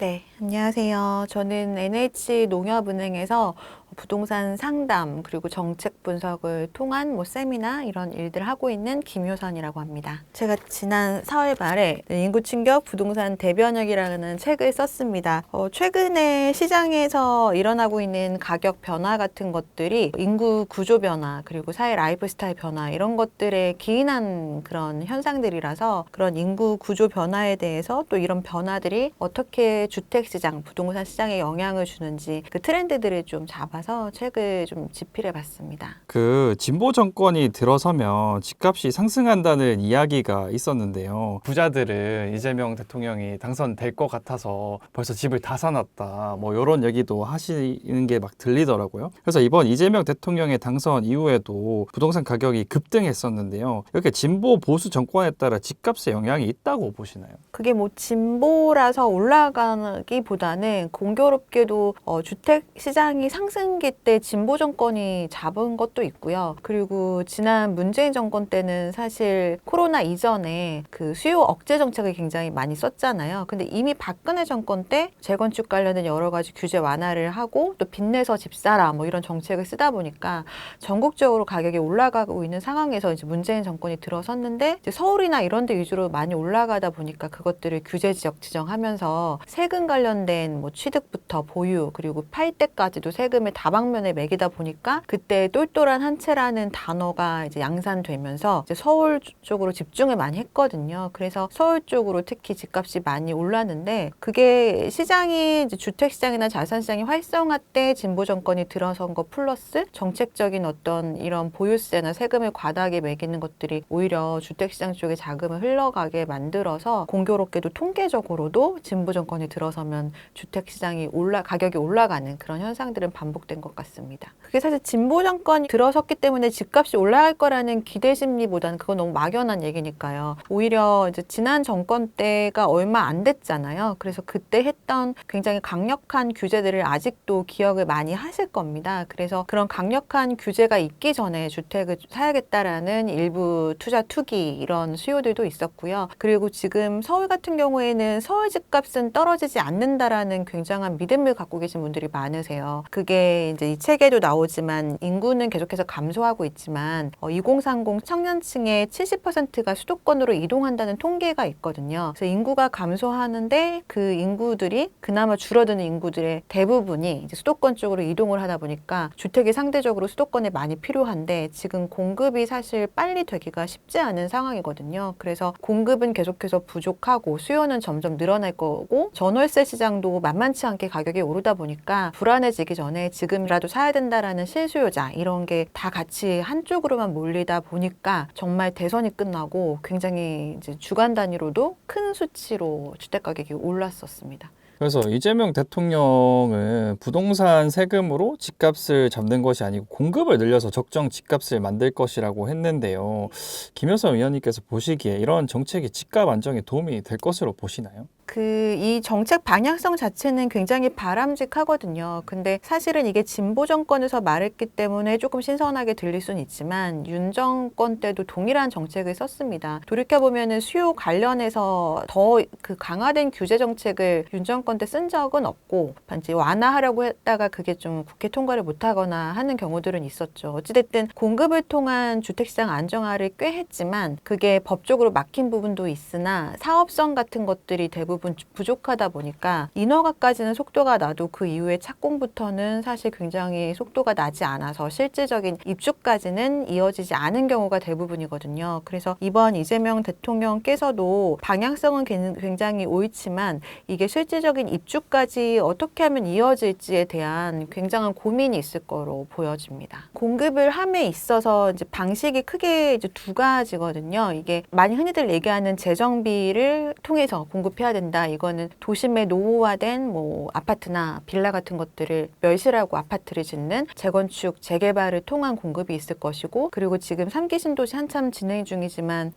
네, 안녕하세요. 저는 NH농협은행에서 부동산 상담 그리고 정책 분석을 통한 세미나 이런 일들을 하고 있는 김효선이라고 합니다. 제가 지난 4월 말에 인구 충격 부동산 대변혁이라는 책을 썼습니다. 최근에 시장에서 일어나고 있는 가격 변화 같은 것들이 인구 구조 변화 그리고 사회 라이프 스타일 변화 이런 것들에 기인한 그런 현상들이라서 그런 인구 구조 변화에 대해서 또 이런 변화들이 어떻게 주택 시장, 부동산 시장에 영향을 주는지 그 트렌드들을 좀 잡아서 책을 좀 집필해 봤습니다. 그 진보 정권이 들어서면 집값이 상승한다는 이야기가 있었는데요. 부자들은 이재명 대통령이 당선될 것 같아서 벌써 집을 다 사놨다. 이런 얘기도 하시는 게 막 들리더라고요. 그래서 이번 이재명 대통령의 당선 이후에도 부동산 가격이 급등했었는데요. 이렇게 진보 보수 정권에 따라 집값에 영향이 있다고 보시나요? 그게 진보라서 올라가기보다는 공교롭게도 주택 시장이 상승기 때 진보 정권이 잡은 것도 있고요. 그리고 지난 문재인 정권 때는 사실 코로나 이전에 그 수요 억제 정책을 굉장히 많이 썼잖아요. 근데 이미 박근혜 정권 때 재건축 관련된 여러 가지 규제 완화를 하고 또 빚내서 집 사라 이런 정책을 쓰다 보니까 전국적으로 가격이 올라가고 있는 상황에서 이제 문재인 정권이 들어섰는데 이제 서울이나 이런 데 위주로 많이 올라가다 보니까 그것들을 규제 지역 지정하면서 세금 관련된 취득부터 보유 그리고 팔 때까지도 세금을 다방면에 매기다 보니까 그때 똘똘한 한 채라는 단어가 이제 양산되면서 이제 서울 쪽으로 집중을 많이 했거든요. 그래서 서울 쪽으로 특히 집값이 많이 올랐는데 그게 시장이 이제 주택 시장이나 자산 시장이 활성화 때 진보 정권이 들어선 거 플러스 정책적인 어떤 이런 보유세나 세금을 과다하게 매기는 것들이 오히려 주택 시장 쪽에 자금을 흘러가게 만들어서 공교롭게도 통계적으로도 진보 정권이 들어서면 주택 시장이 가격이 올라가는 그런 현상들은 반복된 것 같습니다. 그게 사실 진보 정권이 들어섰기 때문에 집값이 올라갈 거라는 기대 심리보다는 그건 너무 막연한 얘기니까요. 오히려 이제 지난 정권 때가 얼마 안 됐잖아요. 그래서 그때 했던 굉장히 강력한 규제들을 아직도 기억을 많이 하실 겁니다. 그래서 그런 강력한 규제가 있기 전에 주택을 사야겠다라는 일부 투자 투기 이런 수요들도 있었고요. 그리고 지금 서울 같은 경우에는 서울 집값은 떨어지지 않는다라는 굉장한 믿음을 갖고 계신 분들이 많으세요. 그게 이제 이 책에도 나오지만 인구는 계속해서 감소하고 있지만 2030 청년층의 70%가 수도권으로 이동한다는 통계가 있거든요. 그래서 인구가 감소하는데 그 인구들이 그나마 줄어드는 인구들의 대부분이 이제 수도권 쪽으로 이동을 하다 보니까 주택이 상대적으로 수도권에 많이 필요한데 지금 공급이 사실 빨리 되기가 쉽지 않은 상황이거든요. 그래서 공급은 계속해서 부족하고 수요는 점점 늘어날 거고 전월세 시장도 만만치 않게 가격이 오르다 보니까 불안해지기 전에 지금이라도 사야 된다라는 실수요자 이런 게 다 같이 한쪽으로만 몰리다 보니까 정말 대선이 끝나고 굉장히 이제 주간 단위로도 큰 수치로 주택 가격이 올랐었습니다. 그래서 이재명 대통령은 부동산 세금으로 집값을 잡는 것이 아니고 공급을 늘려서 적정 집값을 만들 것이라고 했는데요. 김효선 의원님께서 보시기에 이런 정책이 집값 안정에 도움이 될 것으로 보시나요? 이 정책 방향성 자체는 굉장히 바람직하거든요. 근데 사실은 이게 진보 정권에서 말했기 때문에 조금 신선하게 들릴 수는 있지만 윤 정권 때도 동일한 정책을 썼습니다. 돌이켜보면은 수요 관련해서 더 그 강화된 규제 정책을 윤 정권 때 쓴 적은 없고 반지 완화하려고 했다가 그게 좀 국회 통과를 못하거나 하는 경우들은 있었죠. 어찌됐든 공급을 통한 주택시장 안정화를 꽤 했지만 그게 법적으로 막힌 부분도 있으나 사업성 같은 것들이 대부분 부족하다 보니까 인허가까지는 속도가 나도 그 이후에 착공부터는 사실 굉장히 속도가 나지 않아서 실질적인 입주까지는 이어지지 않은 경우가 대부분이거든요. 그래서 이번 이재명 대통령께서도 방향성은 굉장히 옳지만 이게 실질적인 입주까지 어떻게 하면 이어질지에 대한 굉장한 고민이 있을 거로 보여집니다. 공급을 함에 있어서 이제 방식이 크게 이제 두 가지거든요. 이게 많이 흔히들 얘기하는 재정비를 통해서 공급해야 된다. 이거는 도심의 노후화된 아파트나 빌라 같은 것들을 멸실하고 아파트를 짓는 재건축, 재개발을 통한 공급이 있을 것이고, 그리고 지금 3기 신도시 한참 진행 중이지만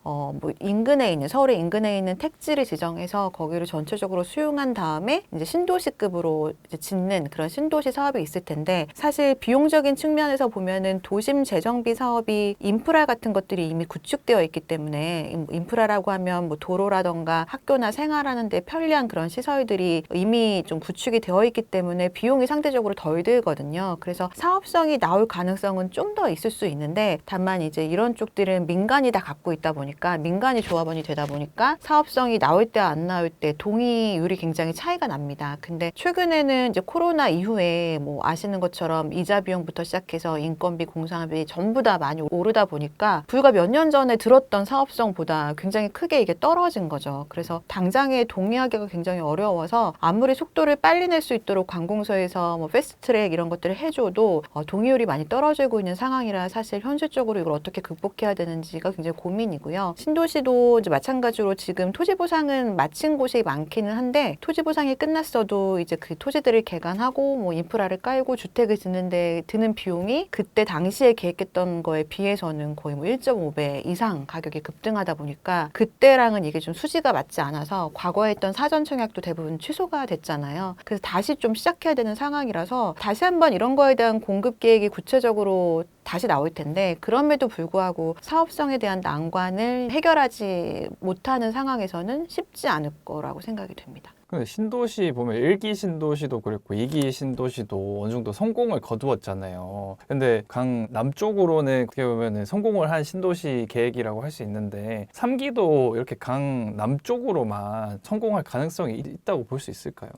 인근에 있는 서울의 인근에 있는 택지를 지정해서 거기를 전체적으로 수용한 다음에 이제 신도시급으로 이제 짓는 그런 신도시 사업이 있을 텐데, 사실 비용적인 측면에서 보면은 도심 재정비 사업이 인프라 같은 것들이 이미 구축되어 있기 때문에, 인프라라고 하면 도로라던가 학교나 생활하는 데 때 편리한 그런 시설들이 이미 좀 구축이 되어 있기 때문에 비용이 상대적으로 덜 들거든요. 그래서 사업성이 나올 가능성은 좀 더 있을 수 있는데, 다만 이제 이런 쪽들은 민간이 다 갖고 있다 보니까, 민간이 조합원이 되다 보니까 사업성이 나올 때 안 나올 때 동의율이 굉장히 차이가 납니다. 근데 최근에는 이제 코로나 이후에 뭐 아시는 것처럼 이자 비용부터 시작해서 인건비, 공사비 전부 다 많이 오르다 보니까 불과 몇 년 전에 들었던 사업성보다 굉장히 크게 이게 떨어진 거죠. 그래서 당장에 동의하기가 굉장히 어려워서 아무리 속도를 빨리 낼 수 있도록 관공서에서 뭐 패스트트랙 이런 것들을 해줘도 동의율이 많이 떨어지고 있는 상황이라 사실 현실적으로 이걸 어떻게 극복해야 되는지가 굉장히 고민이고요. 신도시도 이제 마찬가지로 지금 토지 보상은 마친 곳이 많기는 한데, 토지 보상이 끝났어도 이제 그 토지들을 개간하고 뭐 인프라를 깔고 주택을 짓는데 드는 비용이 그때 당시에 계획했던 거에 비해서는 거의 뭐 1.5배 이상 가격이 급등하다 보니까 그때랑은 이게 좀 수지가 맞지 않아서 과거에 했던 사전 청약도 대부분 취소가 됐잖아요. 그래서 다시 좀 시작해야 되는 상황이라서 다시 한번 이런 거에 대한 공급 계획이 구체적으로 다시 나올 텐데, 그럼에도 불구하고 사업성에 대한 난관을 해결하지 못하는 상황에서는 쉽지 않을 거라고 생각이 됩니다. 근데 신도시 보면 1기 신도시도 그랬고 2기 신도시도 어느 정도 성공을 거두었잖아요. 근데 강 남쪽으로는 어떻게 보면 성공을 한 신도시 계획이라고 할 수 있는데 3기도 이렇게 강 남쪽으로만 성공할 가능성이 있다고 볼 수 있을까요?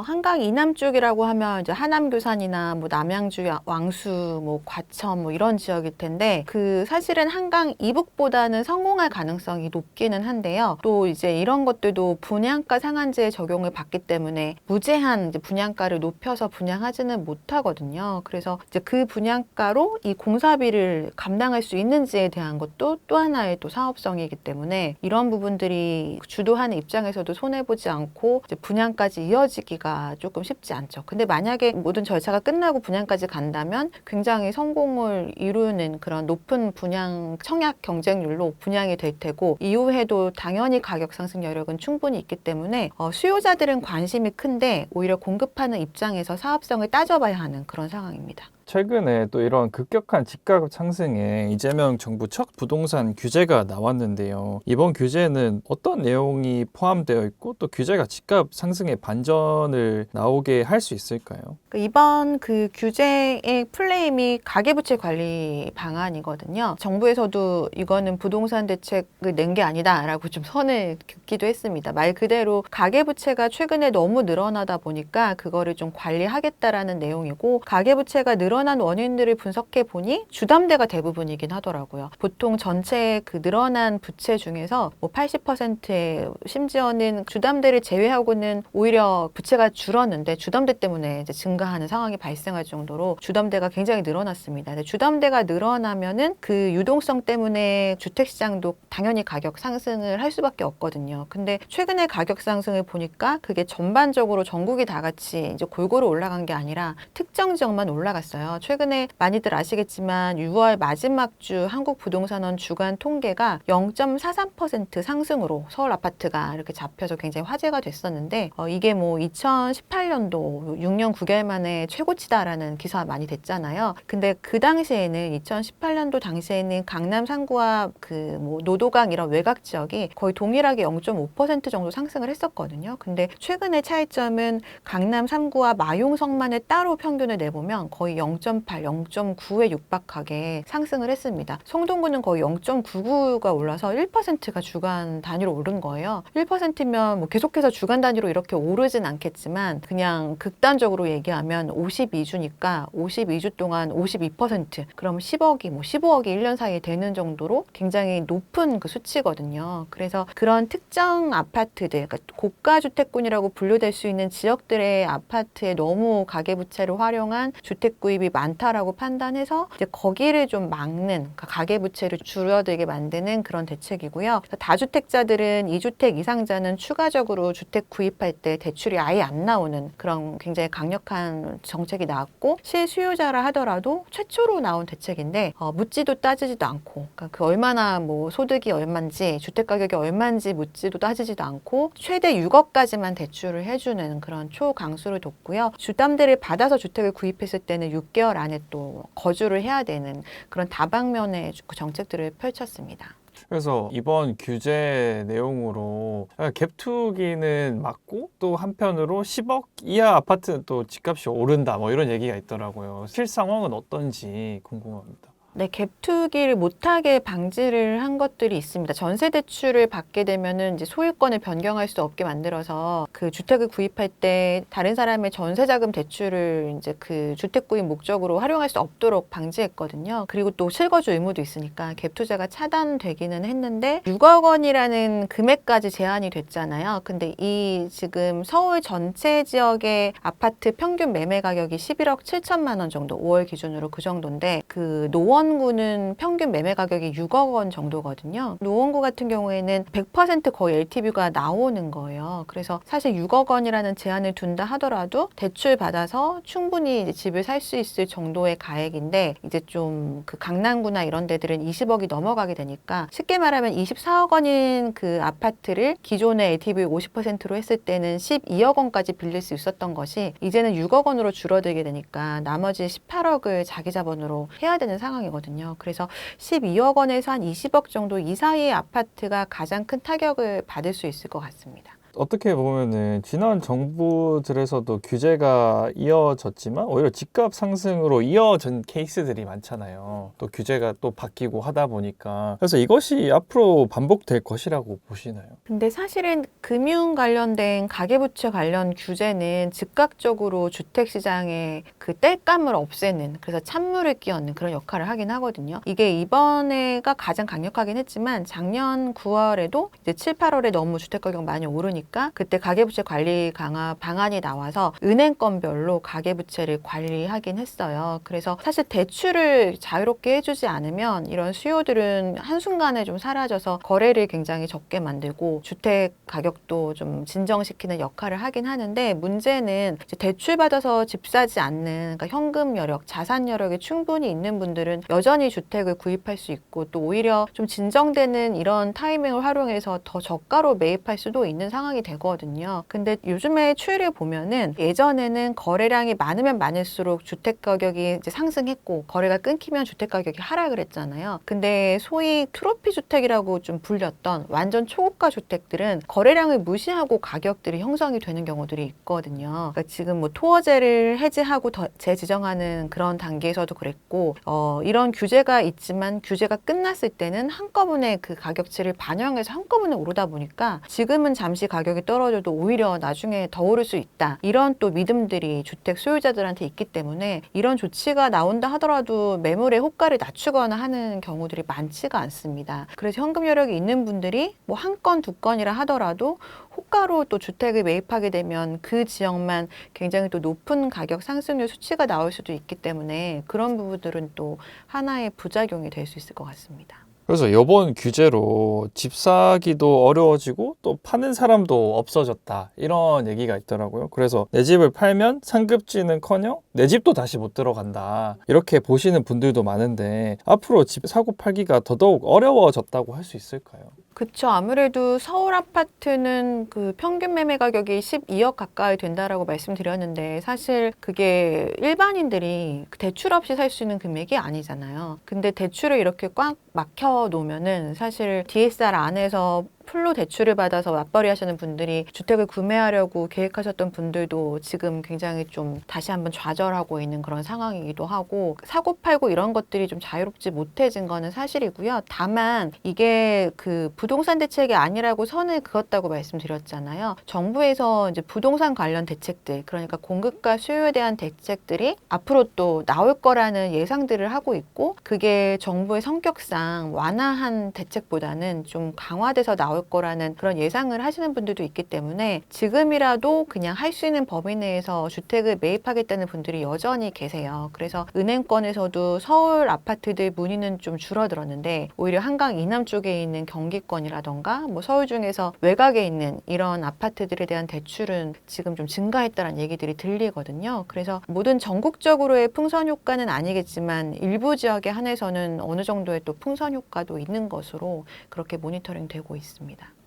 한강 이남 쪽이라고 하면 이제 하남교산이나 뭐 남양주, 왕수, 뭐 과천 뭐 이런 지역일 텐데, 그 사실은 한강 이북보다는 성공할 가능성이 높기는 한데요. 또 이제 이런 것들도 분양가 상한제에 적용을 받기 때문에 무제한 이제 분양가를 높여서 분양하지는 못하거든요. 그래서 이제 그 분양가로 이 공사비를 감당할 수 있는지에 대한 것도 또 하나의 또 사업성이기 때문에 이런 부분들이 주도하는 입장에서도 손해보지 않고 이제 분양까지 이어지기가 조금 쉽지 않죠. 근데 만약에 모든 절차가 끝나고 분양까지 간다면 굉장히 성공을 이루는 그런 높은 분양 청약 경쟁률로 분양이 될 테고, 이후에도 당연히 가격 상승 여력은 충분히 있기 때문에 수요자들은 관심이 큰데 오히려 공급하는 입장에서 사업성을 따져봐야 하는 그런 상황입니다. 최근에 또 이런 급격한 집값 상승에 이재명 정부 첫 부동산 규제가 나왔는데요. 이번 규제는 어떤 내용이 포함되어 있고 또 규제가 집값 상승의 반전을 나오게 할 수 있을까요? 이번 그 규제의 플레임이 가계부채 관리 방안이거든요. 정부에서도 이거는 부동산 대책을 낸 게 아니다라고 좀 선을 긋기도 했습니다. 말 그대로 가계부채가 최근에 너무 늘어나다 보니까 그거를 좀 관리하겠다라는 내용이고, 가계부채가 늘어난 원인들을 분석해 보니 주담대가 대부분이긴 하더라고요. 보통 전체 그 늘어난 부채 중에서 뭐 80%에 심지어는 주담대를 제외하고는 오히려 부채가 줄었는데 주담대 때문에 이제 증가하는 상황이 발생할 정도로 주담대가 굉장히 늘어났습니다. 근데 주담대가 늘어나면은 그 유동성 때문에 주택시장도 당연히 가격 상승을 할 수밖에 없거든요. 근데 최근에 가격 상승을 보니까 그게 전반적으로 전국이 다 같이 이제 골고루 올라간 게 아니라 특정 지역만 올라갔어요. 최근에 많이들 아시겠지만 6월 마지막 주 한국부동산원 주간 통계가 0.43% 상승으로 서울 아파트가 이렇게 잡혀서 굉장히 화제가 됐었는데, 이게 뭐 2018년도 6년 9개월 만에 최고치다라는 기사가 많이 됐잖아요. 근데 그 당시에는 2018년도 당시에는 강남 3구와 그 뭐 노도강 이런 외곽 지역이 거의 동일하게 0.5% 정도 상승을 했었거든요. 근데 최근의 차이점은 강남 3구와 마용성만을 따로 평균을 내보면 거의 0.8, 0.9에 육박하게 상승을 했습니다. 성동구는 거의 0.99가 올라서 1%가 주간 단위로 오른 거예요. 1%면 뭐 계속해서 주간 단위로 이렇게 오르진 않겠지만 그냥 극단적으로 얘기하면 52주니까 52주 동안 52%, 그럼 10억이 뭐 15억이 1년 사이에 되는 정도로 굉장히 높은 그 수치거든요. 그래서 그런 특정 아파트들, 그러니까 고가 주택군이라고 분류될 수 있는 지역들의 아파트에 너무 가계부채를 활용한 주택 구입이 많다라고 판단해서 이제 거기를 좀 막는, 그러니까 가계부채를 줄어들게 만드는 그런 대책이고요. 다주택자들은 2주택 이상자는 추가적으로 주택 구입할 때 대출이 아예 안 나오는 그런 굉장히 강력한 정책이 나왔고, 실수요자라 하더라도 최초로 나온 대책인데 묻지도 따지지도 않고, 그러니까 그 얼마나 뭐 소득이 얼마인지 주택 가격이 얼마인지 묻지도 따지지도 않고 최대 6억까지만 대출을 해주는 그런 초강수를 뒀고요. 주담대를 받아서 주택을 구입했을 때는 6개월 안에 또 거주를 해야 되는 그런 다방면의 정책들을 펼쳤습니다. 그래서 이번 규제 내용으로 갭투기는 맞고 또 한편으로 10억 이하 아파트는 또 집값이 오른다 뭐 이런 얘기가 있더라고요. 실 상황은 어떤지 궁금합니다. 네, 갭투기를 못하게 방지를 한 것들이 있습니다. 전세 대출을 받게 되면은 이제 소유권을 변경할 수 없게 만들어서 그 주택을 구입할 때 다른 사람의 전세자금 대출을 이제 그 주택 구입 목적으로 활용할 수 없도록 방지했거든요. 그리고 또 실거주 의무도 있으니까 갭 투자가 차단되기는 했는데 6억 원이라는 금액까지 제한이 됐잖아요. 근데 이 지금 서울 전체 지역의 아파트 평균 매매 가격이 11억 7천만 원 정도, 5월 기준으로 그 정도인데 그 노원구는 평균 매매 가격이 6억 원 정도거든요. 노원구 같은 경우에는 100% 거의 LTV가 나오는 거예요. 그래서 사실 6억 원이라는 제한을 둔다 하더라도 대출 받아서 충분히 이제 집을 살 수 있을 정도의 가액인데 이제 좀 그 강남구나 이런 데들은 20억이 넘어가게 되니까 쉽게 말하면 24억 원인 그 아파트를 기존의 LTV 50%로 했을 때는 12억 원까지 빌릴 수 있었던 것이 이제는 6억 원으로 줄어들게 되니까 나머지 18억을 자기 자본으로 해야 되는 상황이거든요. 그래서 12억 원에서 한 20억 정도 이 사이의 아파트가 가장 큰 타격을 받을 수 있을 것 같습니다. 어떻게 보면은 지난 정부들에서도 규제가 이어졌지만 오히려 집값 상승으로 이어진 케이스들이 많잖아요. 또 규제가 또 바뀌고 하다 보니까 그래서 이것이 앞으로 반복될 것이라고 보시나요? 근데 사실은 금융 관련된 가계부채 관련 규제는 즉각적으로 주택시장의 그 땔감을 없애는, 그래서 찬물을 끼얹는 그런 역할을 하긴 하거든요. 이게 이번에가 가장 강력하긴 했지만 작년 9월에도 이제 7, 8월에 너무 주택가격 많이 오르니까 그때 가계부채 관리 강화 방안이 나와서 은행권별로 가계부채를 관리하긴 했어요. 그래서 사실 대출을 자유롭게 해주지 않으면 이런 수요들은 한순간에 좀 사라져서 거래를 굉장히 적게 만들고 주택 가격도 좀 진정시키는 역할을 하긴 하는데 문제는 이제 대출 받아서 집 사지 않는, 그러니까 현금 여력, 자산 여력이 충분히 있는 분들은 여전히 주택을 구입할 수 있고 또 오히려 좀 진정되는 이런 타이밍을 활용해서 더 저가로 매입할 수도 있는 상황이 되거든요. 근데 요즘에 추이를 보면은 예전에는 거래량이 많으면 많을수록 주택 가격이 이제 상승했고 거래가 끊기면 주택 가격이 하락을 했잖아요. 근데 소위 트로피 주택이라고 좀 불렸던 완전 초고가 주택들은 거래량을 무시하고 가격들이 형성이 되는 경우들이 있거든요. 그러니까 지금 뭐 토어제를 해제하고 재지정하는 그런 단계에서도 그랬고 이런 규제가 있지만 규제가 끝났을 때는 한꺼번에 그 가격치를 반영해서 한꺼번에 오르다 보니까 지금은 잠시 가격이 떨어져도 오히려 나중에 더 오를 수 있다. 이런 또 믿음들이 주택 소유자들한테 있기 때문에 이런 조치가 나온다 하더라도 매물의 호가를 낮추거나 하는 경우들이 많지가 않습니다. 그래서 현금 여력이 있는 분들이 뭐 한 건, 두 건이라 하더라도 호가로 또 주택을 매입하게 되면 그 지역만 굉장히 또 높은 가격 상승률 수치가 나올 수도 있기 때문에 그런 부분들은 또 하나의 부작용이 될 수 있을 것 같습니다. 그래서 이번 규제로 집 사기도 어려워지고 또 파는 사람도 없어졌다 이런 얘기가 있더라고요. 그래서 내 집을 팔면 상급지는커녕 내 집도 다시 못 들어간다 이렇게 보시는 분들도 많은데 앞으로 집 사고 팔기가 더더욱 어려워졌다고 할 수 있을까요? 그쵸. 아무래도 서울 아파트는 그 평균 매매 가격이 12억 가까이 된다라고 말씀드렸는데 사실 그게 일반인들이 대출 없이 살 수 있는 금액이 아니잖아요. 근데 대출을 이렇게 꽉 막혀 놓으면은 사실 DSR 안에서 풀로 대출을 받아서 맞벌이 하시는 분들이 주택을 구매하려고 계획하셨던 분들도 지금 굉장히 좀 다시 한번 좌절하고 있는 그런 상황이기도 하고 사고 팔고 이런 것들이 좀 자유롭지 못해진 거는 사실이고요. 다만 이게 그 부동산 대책이 아니라고 선을 그었다고 말씀드렸잖아요. 정부에서 이제 부동산 관련 대책들, 그러니까 공급과 수요에 대한 대책들이 앞으로 또 나올 거라는 예상들을 하고 있고 그게 정부의 성격상 완화한 대책보다는 좀 강화돼서 나올 거라는 그런 예상을 하시는 분들도 있기 때문에 지금이라도 그냥 할 수 있는 범위 내에서 주택을 매입하겠다는 분들이 여전히 계세요. 그래서 은행권에서도 서울 아파트들 문의는 좀 줄어들었는데 오히려 한강 이남 쪽에 있는 경기권이라던가 뭐 서울 중에서 외곽에 있는 이런 아파트들에 대한 대출은 지금 좀 증가했다는 얘기들이 들리거든요. 그래서 모든 전국적으로의 풍선 효과는 아니겠지만 일부 지역에 한해서는 어느 정도의 또 풍선 효과도 있는 것으로 그렇게 모니터링 되고 있습니다.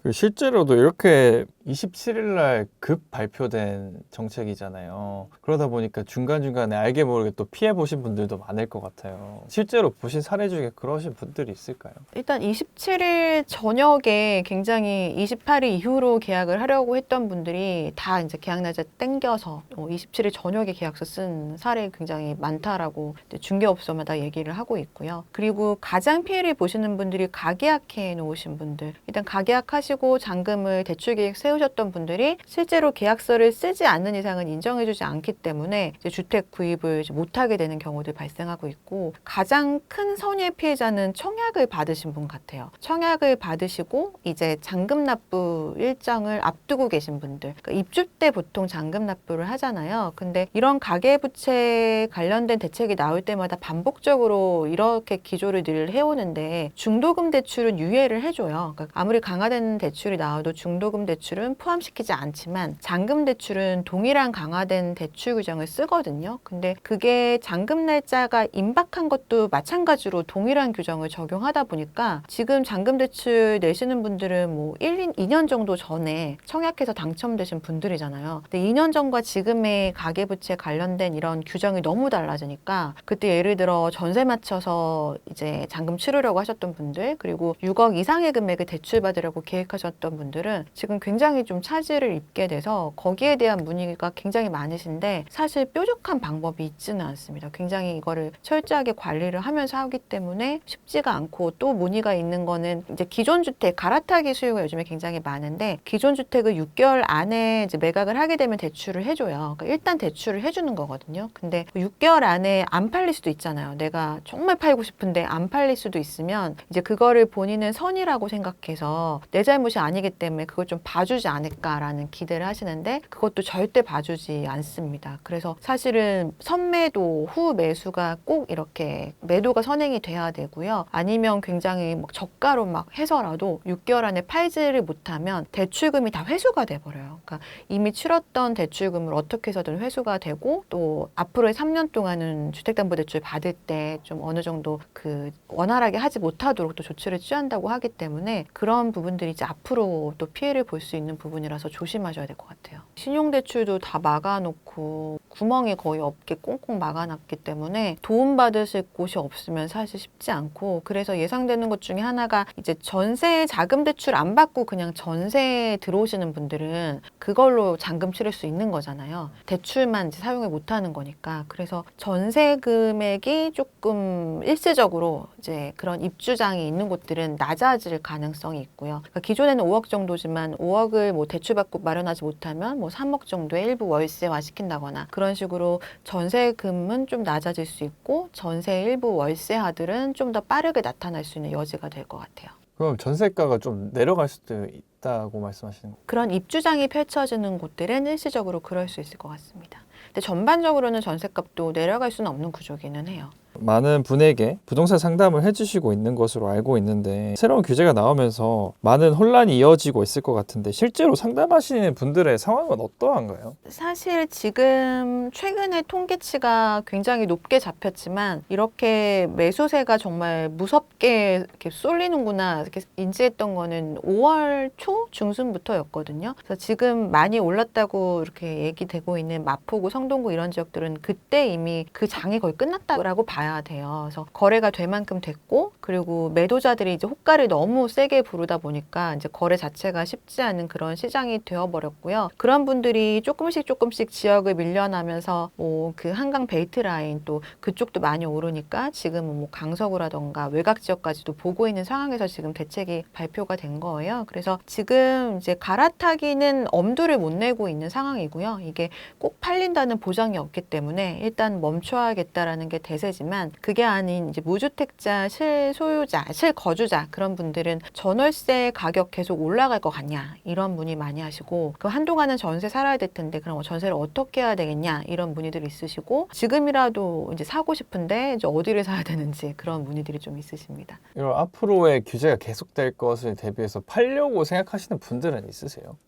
실제로도 이렇게 27일 날 급 발표된 정책이잖아요. 그러다 보니까 중간중간에 알게 모르게 또 피해 보신 분들도 많을 것 같아요. 실제로 보신 사례 중에 그러신 분들이 있을까요? 일단 27일 저녁에 굉장히 28일 이후로 계약을 하려고 했던 분들이 다 이제 계약 날짜 땡겨서 27일 저녁에 계약서 쓴 사례 굉장히 많다라고 이제 중개업소마다 얘기를 하고 있고요. 그리고 가장 피해를 보시는 분들이 가계약해 놓으신 분들. 일단 가계약하시고 잔금을 대출 계획 세우셨던 분들이 실제로 계약서를 쓰지 않는 이상은 인정해주지 않기 때문에 이제 주택 구입을 이제 못하게 되는 경우들 발생하고 있고, 가장 큰 손해 피해자는 청약을 받으신 분 같아요. 청약을 받으시고 이제 잔금 납부 일정을 앞두고 계신 분들, 그러니까 입주 때 보통 잔금 납부를 하잖아요. 근데 이런 가계부채 관련된 대책이 나올 때마다 반복적으로 이렇게 기조를 늘 해오는데, 중도금 대출은 유예를 해줘요. 그러니까 아무리 강화된 대출이 나와도 중도금 대출은 포함시키지 않지만 잔금 대출은 동일한 강화된 대출 규정을 쓰거든요. 근데 그게 잔금 날짜가 임박한 것도 마찬가지로 동일한 규정을 적용하다 보니까 지금 잔금 대출 내시는 분들은 뭐 2년 정도 전에 청약해서 당첨되신 분들이잖아요. 근데 2년 전과 지금의 가계부채 관련된 이런 규정이 너무 달라지니까 그때 예를 들어 전세 맞춰서 이제 잔금 치르려고 하셨던 분들, 그리고 6억 이상의 금액을 대출받으려고 계획하셨던 분들은 지금 굉장히 좀 차질을 입게 돼서 거기에 대한 문의가 굉장히 많으신데, 사실 뾰족한 방법이 있지는 않습니다. 굉장히 이거를 철저하게 관리를 하면서 하기 때문에 쉽지가 않고, 또 문의가 있는 거는 이제 기존 주택 갈아타기 수요가 요즘에 굉장히 많은데, 기존 주택을 6개월 안에 이제 매각을 하게 되면 대출을 해줘요. 그러니까 일단 대출을 해주는 거거든요. 근데 6개월 안에 안 팔릴 수도 있잖아요. 내가 정말 팔고 싶은데 안 팔릴 수도 있으면 이제 그거를 본인은 선이라고 생각해서 내 잘못이 아니기 때문에 그걸 좀 봐주지 않을까라는 기대를 하시는데, 그것도 절대 봐주지 않습니다. 그래서 사실은 선매도 후 매수가 꼭 이렇게 매도가 선행이 돼야 되고요. 아니면 굉장히 막 저가로 막 해서라도 6개월 안에 팔지를 못하면 대출금이 다 회수가 돼버려요. 그러니까 이미 치렀던 대출금을 어떻게 해서든 회수가 되고, 또 앞으로의 3년 동안은 주택담보대출 받을 때 좀 어느 정도 그 원활하게 하지 못하도록 또 조치를 취한다고 하기 때문에, 그런 부분들이 이제 앞으로 또 피해를 볼 수 있는 부분이라서 조심하셔야 될 것 같아요. 신용대출도 다 막아놓고 구멍이 거의 없게 꽁꽁 막아놨기 때문에 도움받으실 곳이 없으면 사실 쉽지 않고, 그래서 예상되는 것 중에 하나가 이제 전세 자금 대출 안 받고 그냥 전세에 들어오시는 분들은 그걸로 잔금 치를 수 있는 거잖아요. 대출만 이제 사용을 못하는 거니까. 그래서 전세 금액이 조금 일시적으로 이제 그런 입주장이 있는 곳들은 낮아질 가능성이 있고요. 그러니까 기존에는 5억 정도지만 5억을 뭐 대출받고 마련하지 못하면 뭐 3억 정도의 일부 월세화 시킨다거나 그런 식으로 전세금은 좀 낮아질 수 있고, 전세 일부 월세화들은 좀 더 빠르게 나타날 수 있는 여지가 될 것 같아요. 그럼 전세가가 좀 내려갈 수도 있다고 말씀하시는 거예요? 그런 입주장이 펼쳐지는 곳들은 일시적으로 그럴 수 있을 것 같습니다. 근데 전반적으로는 전세값도 내려갈 수는 없는 구조기는 해요. 많은 분에게 부동산 상담을 해주시고 있는 것으로 알고 있는데, 새로운 규제가 나오면서 많은 혼란이 이어지고 있을 것 같은데 실제로 상담하시는 분들의 상황은 어떠한가요? 사실 지금 최근에 통계치가 굉장히 높게 잡혔지만 이렇게 매수세가 정말 무섭게 이렇게 쏠리는구나 이렇게 인지했던 거는 5월 초 중순부터였거든요. 그래서 지금 많이 올랐다고 이렇게 얘기되고 있는 마포구, 성동구 이런 지역들은 그때 이미 그 장이 거의 끝났다고 봐야 돼요. 그래서 거래가 될 만큼 됐고, 그리고 매도자들이 이제 호가를 너무 세게 부르다 보니까 이제 거래 자체가 쉽지 않은 그런 시장이 되어버렸고요. 그런 분들이 조금씩 지역을 밀려나면서 뭐 그 한강 벨트 라인 또 그쪽도 많이 오르니까 지금은 뭐 강서구라던가 외곽 지역까지도 보고 있는 상황에서 지금 대책이 발표가 된 거예요. 그래서 지금 이제 갈아타기는 엄두를 못 내고 있는 상황이고요. 이게 꼭 팔린다는 보장이 없기 때문에 일단 멈춰야겠다라는 게 대세지만, 그게 아닌 이제 무주택자, 실소유자, 실거주자 그런 분들은 전월세 가격 계속 올라갈 것 같냐 이런 문의 많이 하시고, 그 한동안은 전세 살아야 될 텐데 그럼 전세를 어떻게 해야 되겠냐 이런 문의들이 있으시고, 지금이라도 이제 사고 싶은데 이제 어디를 사야 되는지 그런 문의들이 좀 있으십니다. 이런 앞으로의 규제가 계속될 것을 대비해서 팔려고 생각하시는 분들은 있으세요?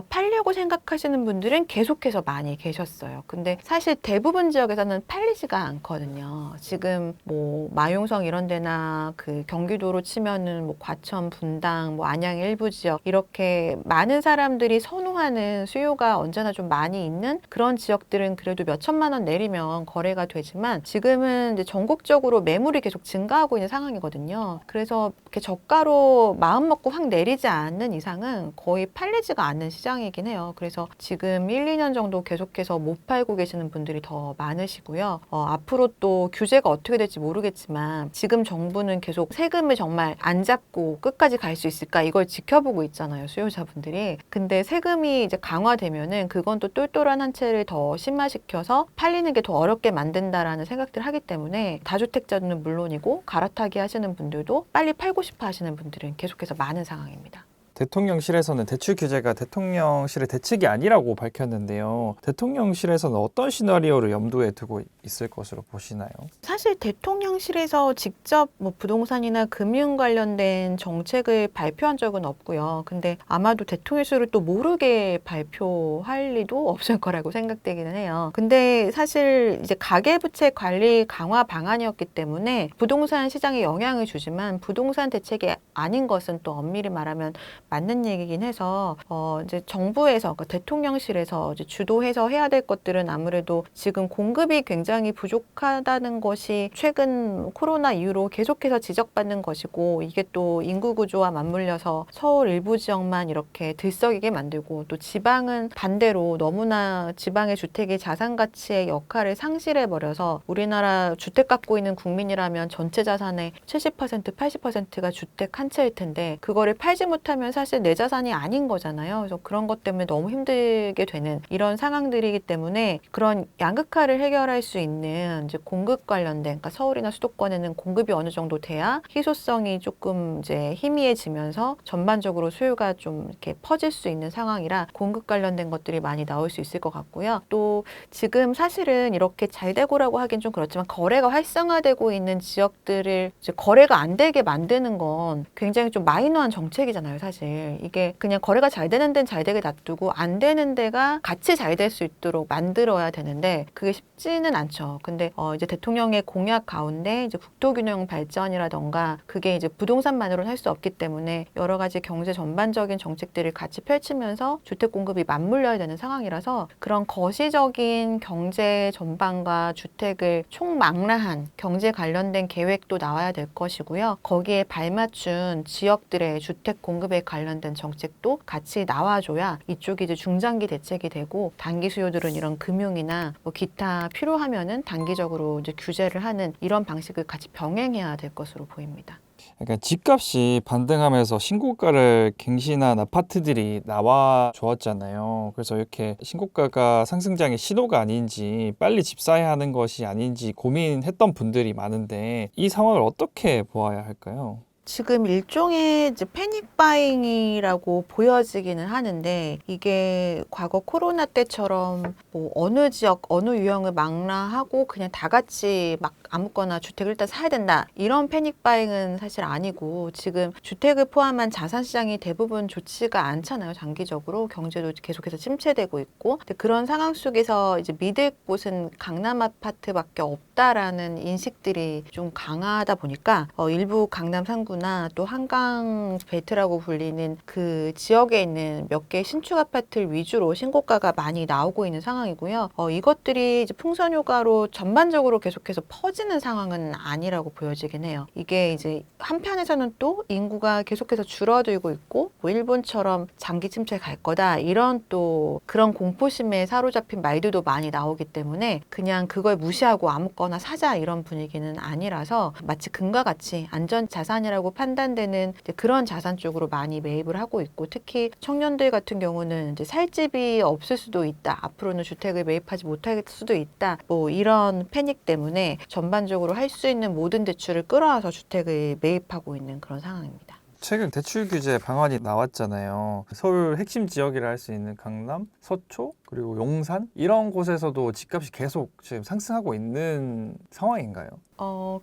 팔려고 생각하시는 분들은 계속해서 많이 계셨어요. 근데 사실 대부분 지역에서는 팔리지가 않거든요. 지금 지금 뭐 마용성 이런 데나 그 경기도로 치면은 뭐 과천, 분당, 뭐 안양 일부 지역 이렇게 많은 사람들이 선호하는 수요가 언제나 좀 많이 있는 그런 지역들은 그래도 몇 천만 원 내리면 거래가 되지만 지금은 이제 전국적으로 매물이 계속 증가하고 있는 상황이거든요. 그래서 이렇게 저가로 마음 먹고 확 내리지 않는 이상은 거의 팔리지가 않는 시장이긴 해요. 그래서 지금 1, 2년 정도 계속해서 못 팔고 계시는 분들이 더 많으시고요. 앞으로 또 규제가 어떻게 될지 모르겠지만 지금 정부는 계속 세금을 정말 안 잡고 끝까지 갈 수 있을까 이걸 지켜보고 있잖아요. 수요자분들이. 근데 세금이 이제 강화되면은 그건 또 똘똘한 한 채를 더 심화시켜서 팔리는 게 더 어렵게 만든다라는 생각들을 하기 때문에 다주택자는 물론이고 갈아타기 하시는 분들도 빨리 팔고 싶어 하시는 분들은 계속해서 많은 상황입니다. 대통령실에서는 대출 규제가 대통령실의 대책이 아니라고 밝혔는데요. 대통령실에서는 어떤 시나리오를 염두에 두고 있을 것으로 보시나요? 사실 대통령실에서 직접 뭐 부동산이나 금융 관련된 정책을 발표한 적은 없고요. 근데 아마도 대통령실을 또 모르게 발표할 리도 없을 거라고 생각되기는 해요. 근데 사실 이제 가계부채 관리 강화 방안이었기 때문에 부동산 시장에 영향을 주지만 부동산 대책이 아닌 것은 또 엄밀히 말하면 맞는 얘기긴 해서 이제 정부에서 그러니까 대통령실에서 이제 주도해서 해야 될 것들은 아무래도 지금 공급이 굉장히 부족하다는 것이 최근 코로나 이후로 계속해서 지적받는 것이고 이게 또 인구 구조와 맞물려서 서울 일부 지역만 이렇게 들썩이게 만들고 또 지방은 반대로 너무나 지방의 주택이 자산 가치의 역할을 상실해 버려서 우리나라 주택 갖고 있는 국민이라면 전체 자산의 70%, 80%가 주택 한 채일 텐데 그거를 팔지 못하면 사실 내 자산이 아닌 거잖아요. 그래서 그런 것 때문에 너무 힘들게 되는 이런 상황들이기 때문에 그런 양극화를 해결할 수 있는 이제 공급 관련된 그러니까 서울이나 수도권에는 공급이 어느 정도 돼야 희소성이 조금 이제 희미해지면서 전반적으로 수요가 좀 이렇게 퍼질 수 있는 상황이라 공급 관련된 것들이 많이 나올 수 있을 것 같고요. 또 지금 사실은 이렇게 잘 되고라고 하긴 좀 그렇지만 거래가 활성화되고 있는 지역들을 이제 거래가 안 되게 만드는 건 굉장히 좀 마이너한 정책이잖아요, 사실. 이게 그냥 거래가 잘 되는 데는 잘 되게 놔두고 안 되는 데가 같이 잘 될 수 있도록 만들어야 되는데 그게 쉽지는 않죠. 근데 이제 대통령의 공약 가운데 이제 국토균형 발전이라던가 그게 이제 부동산만으로는 할 수 없기 때문에 여러 가지 경제 전반적인 정책들을 같이 펼치면서 주택 공급이 맞물려야 되는 상황이라서 그런 거시적인 경제 전반과 주택을 총망라한 경제 관련된 계획도 나와야 될 것이고요. 거기에 발맞춘 지역들의 주택 공급에 관련된 정책도 같이 나와줘야 이쪽이 이제 중장기 대책이 되고 단기 수요들은 이런 금융이나 뭐 기타 필요하면은 단기적으로 이제 규제를 하는 이런 방식을 같이 병행해야 될 것으로 보입니다. 그러니까 집값이 반등하면서 신고가를 갱신한 아파트들이 나와 좋았잖아요. 그래서 이렇게 신고가가 상승장의 신호가 아닌지 빨리 집 사야 하는 것이 아닌지 고민했던 분들이 많은데 이 상황을 어떻게 보아야 할까요? 지금 일종의 이제 패닉 바잉이라고 보여지기는 하는데 이게 과거 코로나 때처럼 뭐 어느 지역 어느 유형을 망라하고 그냥 다 같이 막 아무거나 주택을 일단 사야 된다 이런 패닉 바잉은 사실 아니고 지금 주택을 포함한 자산 시장이 대부분 좋지가 않잖아요. 장기적으로 경제도 계속해서 침체되고 있고 근데 그런 상황 속에서 이제 믿을 곳은 강남 아파트밖에 없다라는 인식들이 좀 강하다 보니까 일부 강남 상구 나 또 한강 벨트라고 불리는 그 지역에 있는 몇 개 신축 아파트를 위주로 신고가가 많이 나오고 있는 상황이고요. 이것들이 이제 풍선 효과로 전반적으로 계속해서 퍼지는 상황은 아니라고 보여지긴 해요. 이게 이제 한편에서는 또 인구가 계속해서 줄어들고 있고 뭐 일본처럼 장기 침체 갈 거다 이런 또 그런 공포심에 사로잡힌 말들도 많이 나오기 때문에 그냥 그걸 무시하고 아무거나 사자 이런 분위기는 아니라서 마치 금과 같이 안전 자산이라고 판단되는 이제 그런 자산 쪽으로 많이 매입을 하고 있고 특히 청년들 같은 경우는 이제 살 집이 없을 수도 있다. 앞으로는 주택을 매입하지 못할 수도 있다. 뭐 이런 패닉 때문에 전반적으로 할 수 있는 모든 대출을 끌어와서 주택을 매입하고 있는 그런 상황입니다. 최근 대출 규제 방안이 나왔잖아요. 서울 핵심 지역이라 할 수 있는 강남, 서초, 그리고 용산 이런 곳에서도 집값이 계속 지금 상승하고 있는 상황인가요?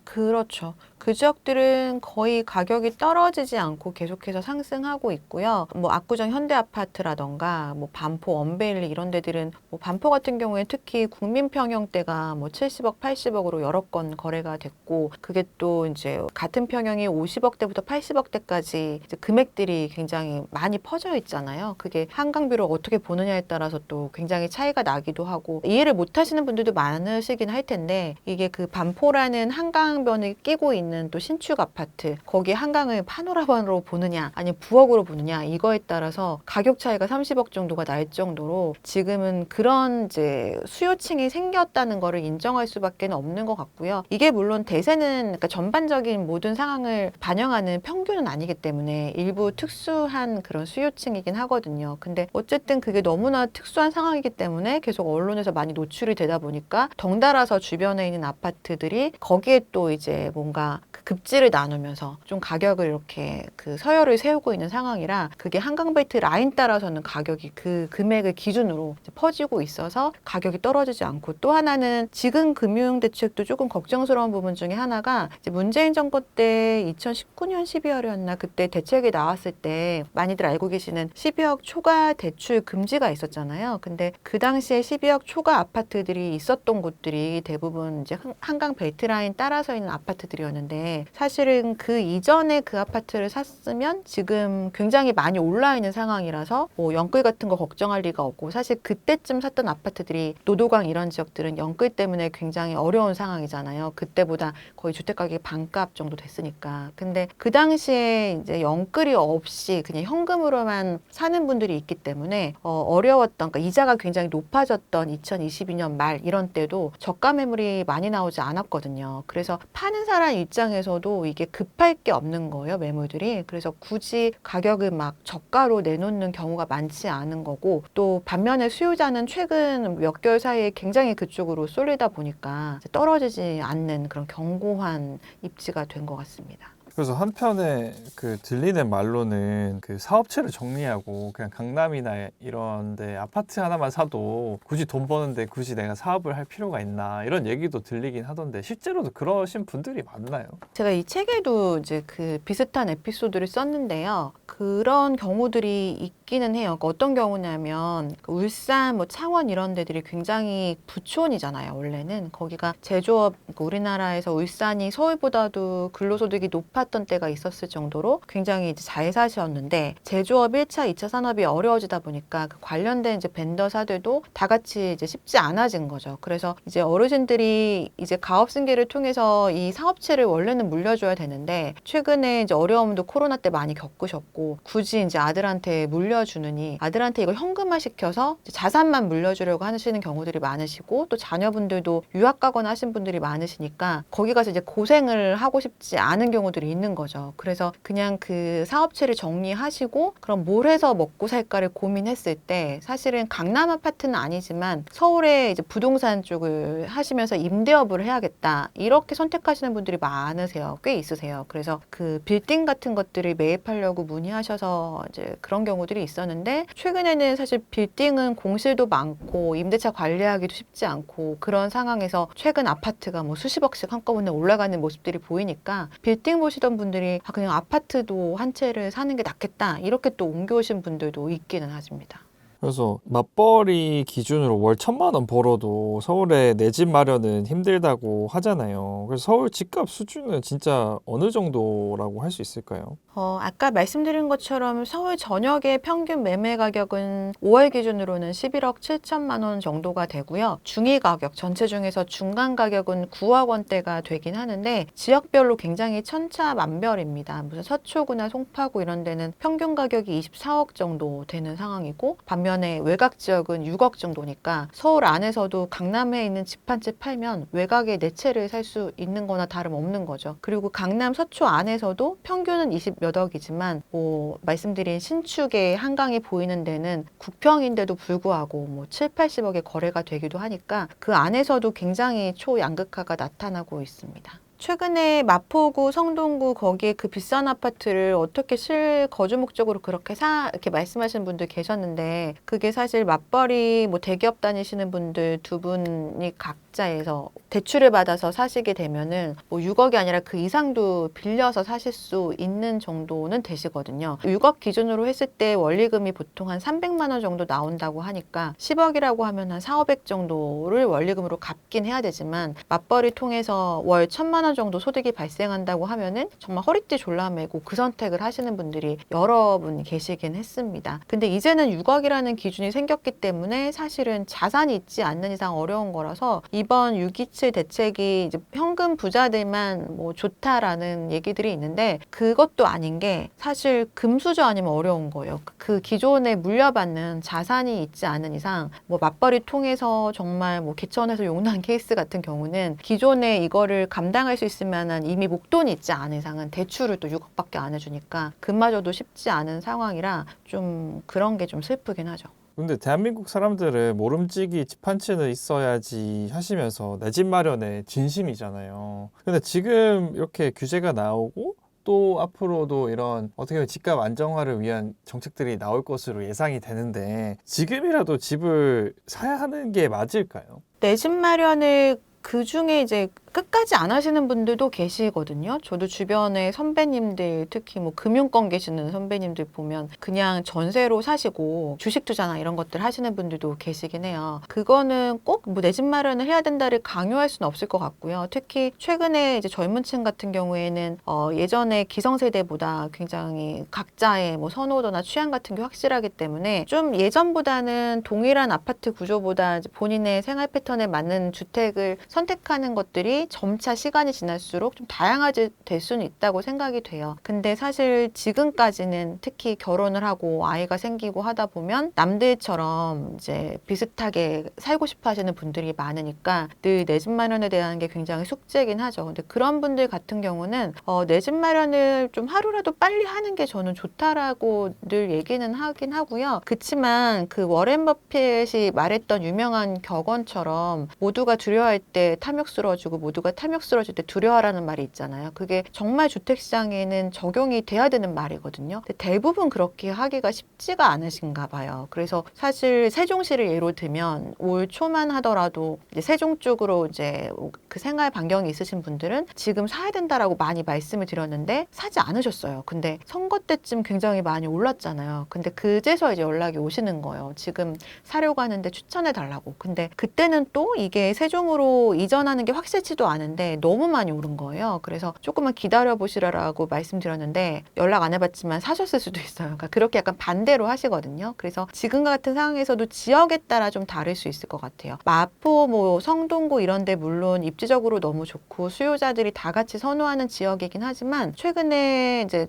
그렇죠. 그 지역들은 거의 가격이 떨어지지 않고 계속해서 상승하고 있고요. 뭐 압구정 현대아파트라던가 뭐 반포 원베일리 이런 데들은 뭐 반포 같은 경우에 특히 국민평형대가 뭐 70억, 80억으로 여러 건 거래가 됐고 그게 또 이제 같은 평형이 50억대부터 80억대까지 금액들이 굉장히 많이 퍼져 있잖아요. 그게 한강뷰를 어떻게 보느냐에 따라서 또 굉장히 차이가 나기도 하고 이해를 못 하시는 분들도 많으시긴 할 텐데 이게 그 반포라는 한강변을 끼고 있는 또 신축 아파트 거기에 한강을 파노라마로 보느냐 아니면 부엌으로 보느냐 이거에 따라서 가격 차이가 30억 정도가 날 정도로 지금은 그런 이제 수요층이 생겼다는 거를 인정할 수밖에 없는 것 같고요. 이게 물론 대세는 그러니까 전반적인 모든 상황을 반영하는 평균은 아니기 때문에 일부 특수한 그런 수요층이긴 하거든요. 근데 어쨌든 그게 너무나 특수한 상황이기 때문에 계속 언론에서 많이 노출이 되다 보니까 덩달아서 주변에 있는 아파트들이 거기에 또 이제 뭔가 그 급지를 나누면서 좀 가격을 이렇게 그 서열을 세우고 있는 상황이라 그게 한강벨트 라인 따라서는 가격이 그 금액을 기준으로 이제 퍼지고 있어서 가격이 떨어지지 않고 또 하나는 지금 금융대책도 조금 걱정스러운 부분 중에 하나가 이제 문재인 정부 때 2019년 12월이었나 그때 대책이 나왔을 때 많이들 알고 계시는 12억 초과 대출 금지가 있었잖아요. 근데 그 당시에 12억 초과 아파트들이 있었던 곳들이 대부분 이제 한강 벨트라인 따라서 있는 아파트들이었는데 사실은 그 이전에 그 아파트를 샀으면 지금 굉장히 많이 올라 있는 상황이라서 뭐 연끌 같은 거 걱정할 리가 없고 사실 그때쯤 샀던 아파트들이 노도강 이런 지역들은 연끌 때문에 굉장히 어려운 상황이잖아요. 그때보다 거의 주택 가격이 반값 정도 됐으니까. 근데 그 당시에 이제 연끌이 없이 그냥 현금으로만 사는 분들이 있기 때문에 어려웠던 그러니까 이자가 굉장히 높아졌던 2022년 말 이런 때도 저가 매물이 많이 나오지 않았거든요. 그래서 파는 사람 입장에서도 이게 급할 게 없는 거예요, 매물들이. 그래서 굳이 가격을 막 저가로 내놓는 경우가 많지 않은 거고 또 반면에 수요자는 최근 몇 개월 사이에 굉장히 그쪽으로 쏠리다 보니까 떨어지지 않는 그런 견고한 입지가 된 것 같습니다. 그래서 한편에 그 들리는 말로는 그 사업체를 정리하고 그냥 강남이나 이런데 아파트 하나만 사도 굳이 돈 버는데 굳이 내가 사업을 할 필요가 있나 이런 얘기도 들리긴 하던데 실제로도 그러신 분들이 많나요? 제가 이 책에도 이제 그 비슷한 에피소드를 썼는데요. 그런 경우들이 있기는 해요. 그러니까 어떤 경우냐면 그 울산, 뭐 창원 이런 데들이 굉장히 부촌이잖아요. 원래는 거기가 제조업 그러니까 우리나라에서 울산이 서울보다도 근로소득이 높았던 때가 있었을 정도로 굉장히 이제 잘 사셨는데 제조업 1차, 2차 산업이 어려워지다 보니까 그 관련된 이제 벤더사들도 다 같이 이제 쉽지 않아진 거죠. 그래서 이제 어르신들이 이제 가업 승계를 통해서 이 사업체를 원래는 물려줘야 되는데 최근에 이제 어려움도 코로나 때 많이 겪으셨고 굳이 이제 아들한테 물려주느니 아들한테 이걸 현금화 시켜서 이제 자산만 물려주려고 하시는 경우들이 많으시고 또 자녀분들도 유학 가거나 하신 분들이 많으시니까 거기 가서 이제 고생을 하고 싶지 않은 경우들이 있는 거죠. 그래서 그냥 그 사업체를 정리하시고 그럼 뭘 해서 먹고 살까를 고민했을 때 사실은 강남 아파트는 아니지만 서울에 이제 부동산 쪽을 하시면서 임대업을 해야겠다 이렇게 선택하시는 분들이 많으세요. 꽤 있으세요. 그래서 그 빌딩 같은 것들을 매입하려고 문의하셔서 이제 그런 경우들이 있었는데 최근에는 사실 빌딩은 공실도 많고 임대차 관리하기도 쉽지 않고 그런 상황에서 최근 아파트가 뭐 수십억씩 한꺼번에 올라가는 모습들이 보이니까 빌딩 보시던 분들이 그냥 아파트도 한 채를 사는 게 낫겠다 이렇게 또 옮겨오신 분들도 있기는 하십니다. 그래서 맞벌이 기준으로 월 1,000만 원 벌어도 서울에 내 집 마련은 힘들다고 하잖아요. 그래서 서울 집값 수준은 진짜 어느 정도라고 할 수 있을까요? 아까 말씀드린 것처럼 서울 전역의 평균 매매 가격은 5월 기준으로는 11억 7천만 원 정도가 되고요. 중위 가격, 전체 중에서 중간 가격은 9억 원대가 되긴 하는데 지역별로 굉장히 천차만별입니다. 무슨 서초구나 송파구 이런 데는 평균 가격이 24억 정도 되는 상황이고 반면에 외곽 지역은 6억 정도니까 서울 안에서도 강남에 있는 집 한 채 팔면 외곽에 4채를 살 수 있는 거나 다름없는 거죠. 그리고 강남 서초 안에서도 평균은 20몇 억이지만 뭐 말씀드린 신축의 한강이 보이는 데는 국평인데도 불구하고 뭐 7, 80억의 거래가 되기도 하니까 그 안에서도 굉장히 초양극화가 나타나고 있습니다. 최근에 마포구, 성동구 거기에 그 비싼 아파트를 어떻게 거주 목적으로 그렇게 이렇게 말씀하시는 분들 계셨는데 그게 사실 맞벌이 뭐 대기업 다니시는 분들 두 분이 각자에서 대출을 받아서 사시게 되면은 뭐 6억이 아니라 그 이상도 빌려서 사실 수 있는 정도는 되시거든요. 6억 기준으로 했을 때 원리금이 보통 한 300만 원 정도 나온다고 하니까 10억이라고 하면 한 4, 500 정도를 원리금으로 갚긴 해야 되지만 맞벌이 통해서 월 1,000만 원 정도 소득이 발생한다고 하면은 정말 허리띠 졸라매고 그 선택을 하시는 분들이 여러 분 계시긴 했습니다. 근데 이제는 6억이라는 기준이 생겼기 때문에 사실은 자산이 있지 않는 이상 어려운 거라서 이번 627 대책이 이제 현금 부자들만 뭐 좋다라는 얘기들이 있는데 그것도 아닌 게 사실 금수저 아니면 어려운 거예요. 그 기존에 물려받는 자산이 있지 않은 이상 뭐 맞벌이 통해서 정말 뭐 개천에서 용난 케이스 같은 경우는 기존에 이거를 감당할 수 있을 만한 이미 목돈이 있지 않은 이상은 대출을 또 6억밖에 안 해주니까 그마저도 쉽지 않은 상황이라 좀 그런 게 좀 슬프긴 하죠. 근데 대한민국 사람들은 모름지기 집 한 채는 있어야지 하시면서 내 집 마련에 진심이잖아요. 근데 지금 이렇게 규제가 나오고 또 앞으로도 이런 어떻게 보면 집값 안정화를 위한 정책들이 나올 것으로 예상이 되는데 지금이라도 집을 사야 하는 게 맞을까요? 내 집 마련을 그 중에 이제 끝까지 안 하시는 분들도 계시거든요. 저도 주변에 선배님들, 특히 뭐 금융권 계시는 선배님들 보면 그냥 전세로 사시고 주식 투자나 이런 것들 하시는 분들도 계시긴 해요. 그거는 꼭 뭐 내 집 마련을 해야 된다를 강요할 수는 없을 것 같고요. 특히 최근에 이제 젊은 층 같은 경우에는 예전에 기성세대보다 굉장히 각자의 뭐 선호도나 취향 같은 게 확실하기 때문에 좀 예전보다는 동일한 아파트 구조보다 이제 본인의 생활 패턴에 맞는 주택을 선택하는 것들이 점차 시간이 지날수록 좀 다양화될 수는 있다고 생각이 돼요. 근데 사실 지금까지는 특히 결혼을 하고 아이가 생기고 하다 보면 남들처럼 이제 비슷하게 살고 싶어 하시는 분들이 많으니까 늘 내 집 마련에 대한 게 굉장히 숙제긴 하죠. 근데 그런 분들 같은 경우는 내 집 마련을 좀 하루라도 빨리 하는 게 저는 좋다라고 늘 얘기는 하긴 하고요. 그치만 그 워렌 버핏이 말했던 유명한 격언처럼 모두가 두려워할 때 탐욕스러워지고 모두가 탐욕스러워질 때 두려워하라는 말이 있잖아요. 그게 정말 주택시장에는 적용이 돼야 되는 말이거든요. 근데 대부분 그렇게 하기가 쉽지가 않으신가 봐요. 그래서 사실 세종시를 예로 들면 올 초만 하더라도 이제 세종 쪽으로 이제 그 생활 반경이 있으신 분들은 지금 사야 된다라고 많이 말씀을 드렸는데 사지 않으셨어요. 근데 선거 때쯤 굉장히 많이 올랐잖아요. 근데 그제서 이제 연락이 오시는 거예요. 지금 사려고 하는데 추천해 달라고. 근데 그때는 또 이게 세종으로 이전하는 게 확실치도 않은데 너무 많이 오른 거예요. 그래서 조금만 기다려 보시라고 말씀드렸는데 연락 안 해봤지만 사셨을 수도 있어요. 그러니까 그렇게 약간 반대로 하시거든요. 그래서 지금과 같은 상황에서도 지역에 따라 좀 다를 수 있을 것 같아요. 마포, 뭐 성동구 이런 데 물론 입지적으로 너무 좋고 수요자들이 다 같이 선호하는 지역이긴 하지만 최근에 이제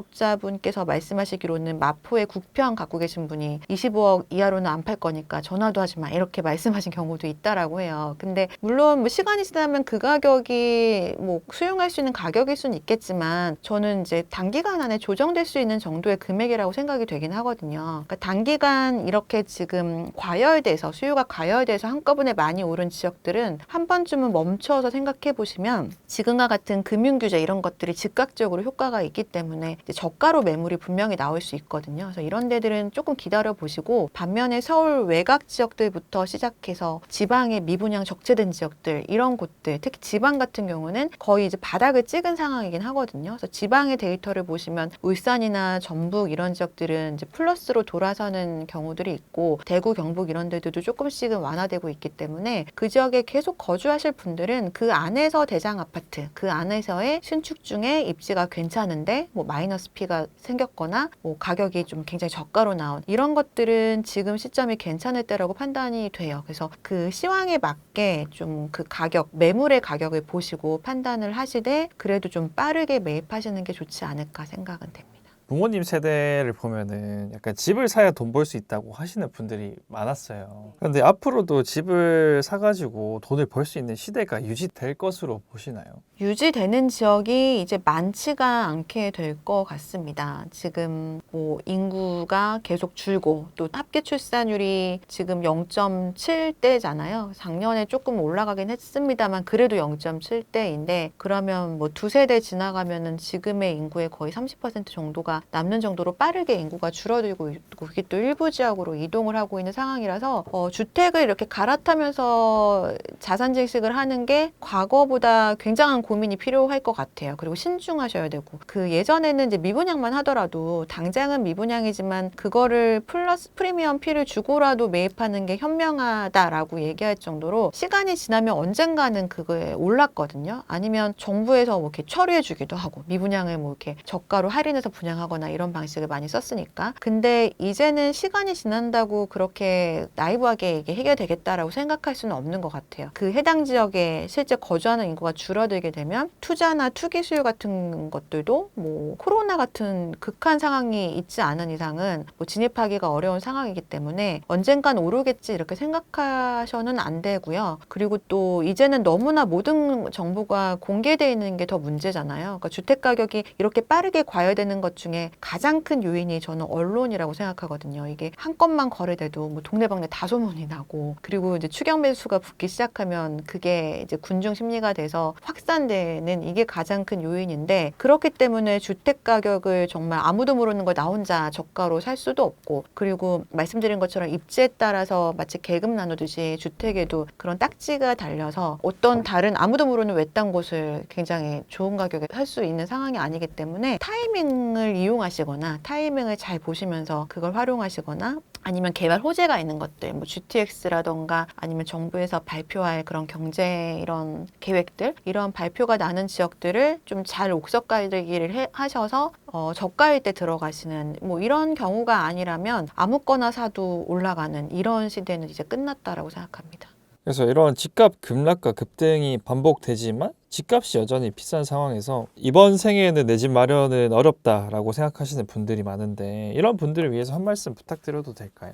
중개업자분께서 말씀하시기로는 마포에 국평 갖고 계신 분이 25억 이하로는 안 팔 거니까 전화도 하지 마 이렇게 말씀하신 경우도 있다라고 해요. 근데 물론 뭐 시간이 지나면 그 가격이 뭐 수용할 수 있는 가격일 수는 있겠지만 저는 이제 단기간 안에 조정될 수 있는 정도의 금액이라고 생각이 되긴 하거든요. 그러니까 단기간 이렇게 지금 과열돼서 수요가 과열돼서 한꺼번에 많이 오른 지역들은 한 번쯤은 멈춰서 생각해 보시면 지금과 같은 금융규제 이런 것들이 즉각적으로 효과가 있기 때문에 이제 저가로 매물이 분명히 나올 수 있거든요. 그래서 이런 데들은 조금 기다려 보시고 반면에 서울 외곽 지역들부터 시작해서 지방의 미분양 적체된 지역들 이런 곳들 특히 지방 같은 경우는 거의 이제 바닥을 찍은 상황이긴 하거든요. 그래서 지방의 데이터를 보시면 울산이나 전북 이런 지역들은 이제 플러스로 돌아서는 경우들이 있고 대구, 경북 이런 데들도 조금씩은 완화되고 있기 때문에 그 지역에 계속 거주하실 분들은 그 안에서 대장 아파트, 그 안에서의 신축 중에 입지가 괜찮은데 뭐 마이너스 P가 생겼거나 뭐 가격이 좀 굉장히 저가로 나온 이런 것들은 지금 시점이 괜찮을 때라고 판단이 돼요. 그래서 그 시황에 맞게 좀 그 가격, 매물의 가격을 보시고 판단을 하시되 그래도 좀 빠르게 매입하시는 게 좋지 않을까 생각은 됩니다. 부모님 세대를 보면은 약간 집을 사야 돈 벌 수 있다고 하시는 분들이 많았어요. 그런데 앞으로도 집을 사가지고 돈을 벌 수 있는 시대가 유지될 것으로 보시나요? 유지되는 지역이 이제 많지가 않게 될 것 같습니다. 지금 뭐 인구가 계속 줄고 또 합계 출산율이 지금 0.7대잖아요. 작년에 조금 올라가긴 했습니다만 그래도 0.7대인데 그러면 뭐 두세 대 지나가면은 지금의 인구의 거의 30% 정도가 남는 정도로 빠르게 인구가 줄어들고 있고 그게 또 일부 지역으로 이동을 하고 있는 상황이라서 주택을 이렇게 갈아타면서 자산 증식을 하는 게 과거보다 굉장한 고민이 필요할 것 같아요. 그리고 신중하셔야 되고 그 예전에는 이제 미분양만 하더라도 당장은 미분양이지만 그거를 플러스 프리미엄 피를 주고라도 매입하는 게 현명하다라고 얘기할 정도로 시간이 지나면 언젠가는 그거에 올랐거든요. 아니면 정부에서 뭐 이렇게 처리해 주기도 하고 미분양을 뭐 이렇게 저가로 할인해서 분양하거나 이런 방식을 많이 썼으니까. 근데 이제는 시간이 지난다고 그렇게 나이브하게 이게 해결되겠다라고 생각할 수는 없는 것 같아요. 그 해당 지역에 실제 거주하는 인구가 줄어들게 되면 투자나 투기 수요 같은 것들도 뭐 코로나 같은 극한 상황이 있지 않은 이상은 뭐 진입하기가 어려운 상황이기 때문에 언젠간 오르겠지 이렇게 생각하셔는 안 되고요. 그리고 또 이제는 너무나 모든 정보가 공개되어 있는 게 더 문제잖아요. 그러니까 주택 가격이 이렇게 빠르게 과열되는 것 중에 가장 큰 요인이 저는 언론이라고 생각하거든요. 이게 한 건만 거래돼도 뭐 동네방네 다 소문이 나고 그리고 이제 추격 매수가 붙기 시작하면 그게 이제 군중 심리가 돼서 확산되는 이게 가장 큰 요인인데 그렇기 때문에 주택 가격을 정말 아무도 모르는 걸 나 혼자 저가로 살 수도 없고 그리고 말씀드린 것처럼 입지에 따라서 마치 계급 나누듯이 주택에도 그런 딱지가 달려서 어떤 다른 아무도 모르는 외딴 곳을 굉장히 좋은 가격에 살 수 있는 상황이 아니기 때문에 타이밍을 이용하시거나 타이밍을 잘 보시면서 그걸 활용하시거나 아니면 개발 호재가 있는 것들, 뭐 GTX라던가 아니면 정부에서 발표할 그런 경제 이런 계획들, 이런 발표가 나는 지역들을 좀 잘 옥석가리기를 하셔서 저가일 때 들어가시는 뭐 이런 경우가 아니라면 아무거나 사도 올라가는 이런 시대는 이제 끝났다라고 생각합니다. 그래서 이런 집값 급락과 급등이 반복되지만 집값이 여전히 비싼 상황에서 이번 생에는 내 집 마련은 어렵다라고 생각하시는 분들이 많은데 이런 분들을 위해서 한 말씀 부탁드려도 될까요?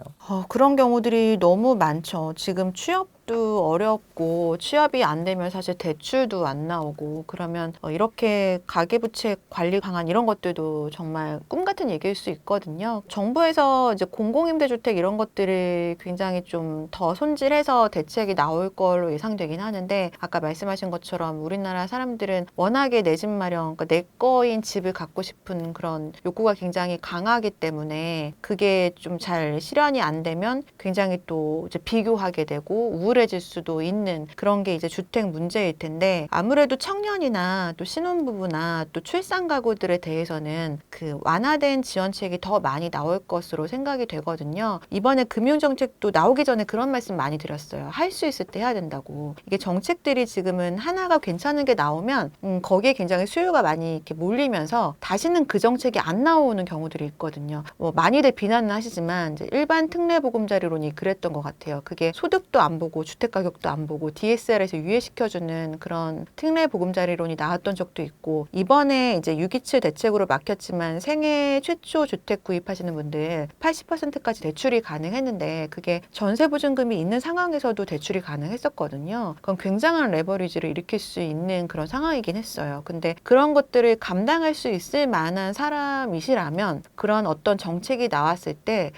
그런 경우들이 너무 많죠. 지금 취업도 어렵고 취업이 안 되면 사실 대출도 안 나오고 그러면 이렇게 가계부채 관리 방안 이런 것들도 정말 꿈 같은 얘기일 수 있거든요. 정부에서 이제 공공임대주택 이런 것들을 굉장히 좀 더 손질해서 대책이 나올 걸로 예상되긴 하는데 아까 말씀하신 것처럼 우리나라 사람들은 워낙에 내 집 마련, 그러니까 내 거인 집을 갖고 싶은 그런 욕구가 굉장히 강하기 때문에 그게 좀 잘 실현이 안 되면 굉장히 또 이제 비교하게 되고 우울해질 수도 있는 그런 게 이제 주택 문제일 텐데 아무래도 청년이나 또 신혼부부나 또 출산 가구들에 대해서는 그 완화된 지원책이 더 많이 나올 것으로 생각이 되거든요. 이번에 금융정책도 나오기 전에 그런 말씀 많이 드렸어요. 할 수 있을 때 해야 된다고. 이게 정책들이 지금은 하나가 괜찮은 게 나오면 거기에 굉장히 수요가 많이 이렇게 몰리면서 다시는 그 정책이 안 나오는 경우들이 있거든요. 뭐 많이들 비난은 하시지만 이제 일반 특례보금자리론이 그랬던 것 같아요. 그게 소득도 안 보고 주택가격도 안 보고 DSR에서 유예시켜주는 그런 특례보금자리론이 나왔던 적도 있고 이번에 이제 627 대책으로 막혔지만 생애 최초 주택 구입하시는 분들 80%까지 대출이 가능했는데 그게 전세보증금이 있는 상황에서도 대출이 가능했었거든요. 그건 굉장한 레버리지를 일으킬 수 있는 그런 상황이긴 했어요. 근데 그런 것들을 감당할 수 있을 만한 사람이시라면 그런 어떤 정책이 나왔을 때